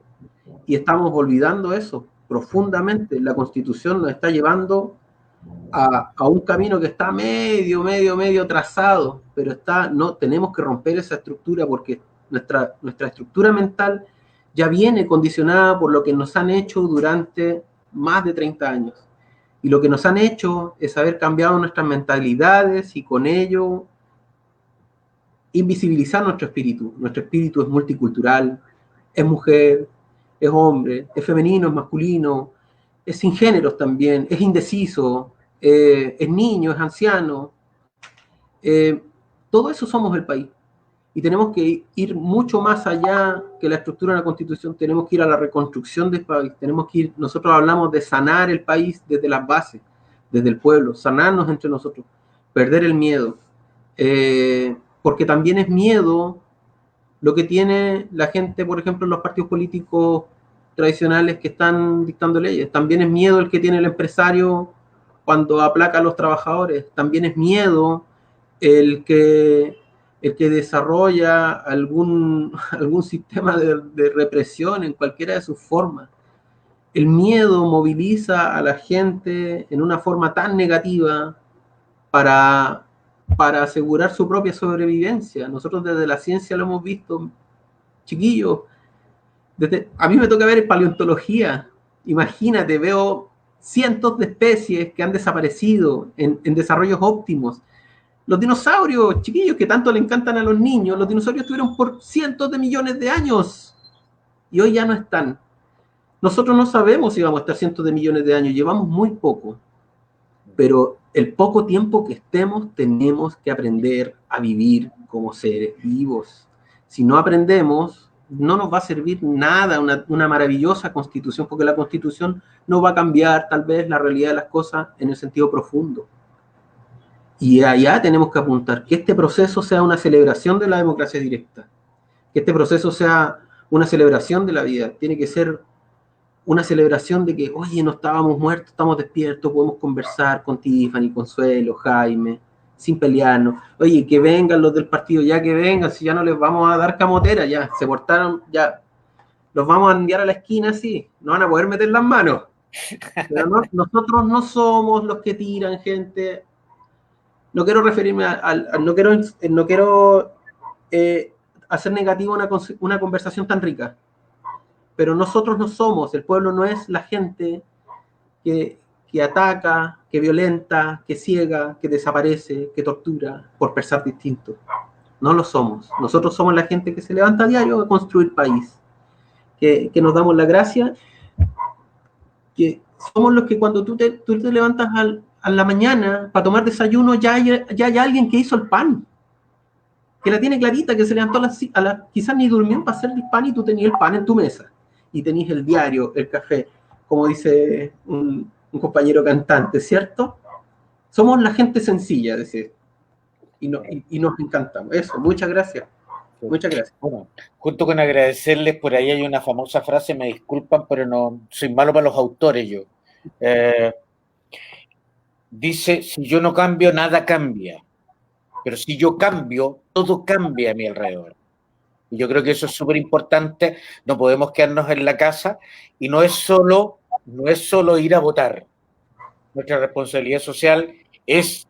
Y estamos olvidando eso profundamente. La Constitución nos está llevando a un camino que está medio trazado, pero tenemos que romper esa estructura porque nuestra estructura mental ya viene condicionada por lo que nos han hecho durante más de 30 años. Y lo que nos han hecho es haber cambiado nuestras mentalidades y con ello invisibilizar nuestro espíritu. Nuestro espíritu es multicultural, es mujer, es hombre, es femenino, es masculino, es sin géneros también, es indeciso, es niño, es anciano. Todo eso somos el país. Y tenemos que ir mucho más allá que la estructura de la Constitución, tenemos que ir a la reconstrucción del país, nosotros hablamos de sanar el país desde las bases, desde el pueblo, sanarnos entre nosotros, perder el miedo, porque también es miedo lo que tiene la gente, por ejemplo, en los partidos políticos tradicionales que están dictando leyes, también es miedo el que tiene el empresario cuando aplaca a los trabajadores, también es miedo el que desarrolla algún sistema de represión en cualquiera de sus formas. El miedo moviliza a la gente en una forma tan negativa para asegurar su propia sobrevivencia. Nosotros desde la ciencia lo hemos visto, chiquillos. A mí me toca ver paleontología. Imagínate, veo cientos de especies que han desaparecido en desarrollos óptimos. Los dinosaurios, chiquillos, que tanto le encantan a los niños, los dinosaurios estuvieron por cientos de millones de años y hoy ya no están. Nosotros no sabemos si vamos a estar cientos de millones de años, llevamos muy poco, pero el poco tiempo que estemos tenemos que aprender a vivir como seres vivos. Si no aprendemos, no nos va a servir nada una maravillosa constitución, porque la constitución no va a cambiar tal vez la realidad de las cosas en el sentido profundo. Y allá tenemos que apuntar que este proceso sea una celebración de la democracia directa, que este proceso sea una celebración de la vida, tiene que ser una celebración de que, oye, no estábamos muertos, estamos despiertos, podemos conversar con Tiffany, Consuelo, Jaime, sin pelearnos. Oye, que vengan los del partido, ya que vengan, si ya no les vamos a dar camotera, ya, se portaron, ya, los vamos a enviar a la esquina así, no van a poder meter las manos. Pero nosotros no somos los que tiran gente. No quiero referirme no quiero hacer negativo una conversación tan rica, pero nosotros no somos, el pueblo no es la gente que ataca, que violenta, que ciega, que desaparece, que tortura por pensar distinto. No lo somos. Nosotros somos la gente que se levanta a diario a construir país, que nos damos la gracia, que somos los que cuando tú te levantas a la mañana para tomar desayuno, ya hay alguien que hizo el pan, que la tiene clarita, que se levantó quizás ni durmió para hacer el pan y tú tenías el pan en tu mesa y tenías el diario, el café, como dice un compañero cantante, ¿cierto? Somos la gente sencilla, decir, y nos encantamos. Eso, muchas gracias. Muchas gracias. Bueno, junto con agradecerles, por ahí hay una famosa frase, me disculpan, pero no soy malo para los autores yo. Dice, si yo no cambio, nada cambia. Pero si yo cambio, todo cambia a mi alrededor. Y yo creo que eso es súper importante. No podemos quedarnos en la casa y no es solo ir a votar. Nuestra responsabilidad social es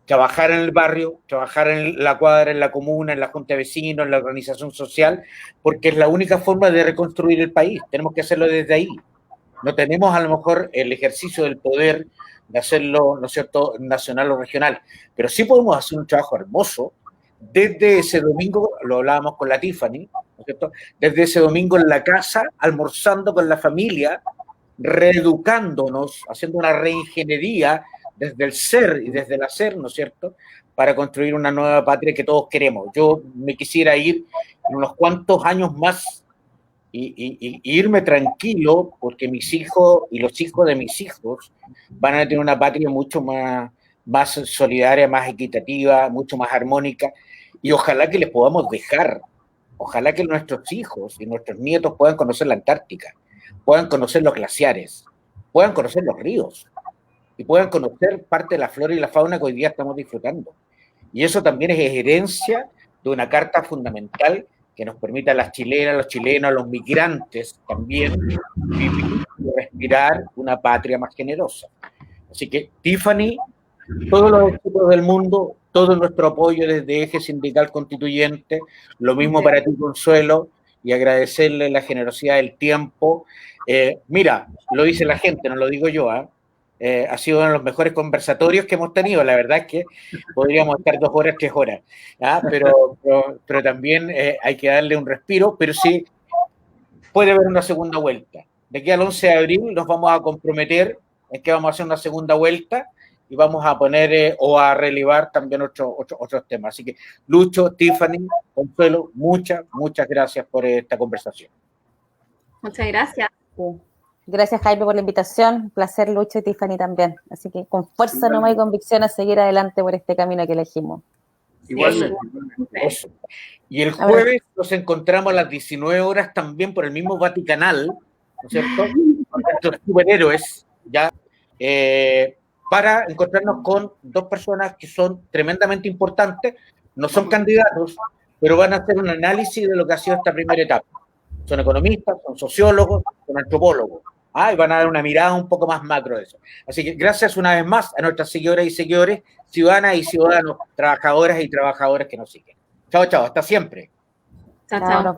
trabajar en el barrio, trabajar en la cuadra, en la comuna, en la junta de vecinos, en la organización social, porque es la única forma de reconstruir el país. Tenemos que hacerlo desde ahí. No tenemos a lo mejor el ejercicio del poder de hacerlo, ¿no es cierto?, nacional o regional, pero sí podemos hacer un trabajo hermoso desde ese domingo, lo hablábamos con la Tiffany, ¿no es cierto?, desde ese domingo en la casa, almorzando con la familia, reeducándonos, haciendo una reingeniería desde el ser y desde el hacer, ¿no es cierto?, para construir una nueva patria que todos queremos. Yo me quisiera ir en unos cuantos años más y irme tranquilo, porque mis hijos y los hijos de mis hijos van a tener una patria mucho más solidaria, más equitativa, mucho más armónica, y ojalá que les podamos dejar, ojalá que nuestros hijos y nuestros nietos puedan conocer la Antártica, puedan conocer los glaciares, puedan conocer los ríos, y puedan conocer parte de la flora y la fauna que hoy día estamos disfrutando. Y eso también es herencia de una carta fundamental que nos permita a las chilenas, los chilenos, a los migrantes también vivir y respirar una patria más generosa. Así que, Tiffany, todos los equipos del mundo, todo nuestro apoyo desde Eje Sindical Constituyente, lo mismo para ti, Consuelo, y agradecerle la generosidad del tiempo. Mira, lo dice la gente, no lo digo yo, ha sido uno de los mejores conversatorios que hemos tenido. La verdad es que podríamos estar 2 horas, 3 horas, pero también hay que darle un respiro, pero sí puede haber una segunda vuelta. De aquí al 11 de abril nos vamos a comprometer en que vamos a hacer una segunda vuelta y vamos a poner o a relevar también otros temas. Así que, Lucho, Tiffany, Consuelo, muchas gracias por esta conversación. Muchas gracias. Sí. Gracias, Jaime, por la invitación. Un placer, Lucho, y Tiffany también. Así que con fuerza nomás y convicción a seguir adelante por este camino que elegimos. Igualmente. Eso. Y el jueves nos encontramos a las 19 horas también por el mismo Vaticanal, ¿no es cierto? Con nuestros superhéroes, ya, para encontrarnos con 2 personas que son tremendamente importantes, no son candidatos, pero van a hacer un análisis de lo que ha sido esta primera etapa. Son economistas, son sociólogos, son antropólogos. Y van a dar una mirada un poco más macro de eso. Así que gracias una vez más a nuestras seguidoras y seguidores, ciudadanas y ciudadanos, trabajadoras y trabajadores que nos siguen. Chao, chao, hasta siempre. Chao, chao.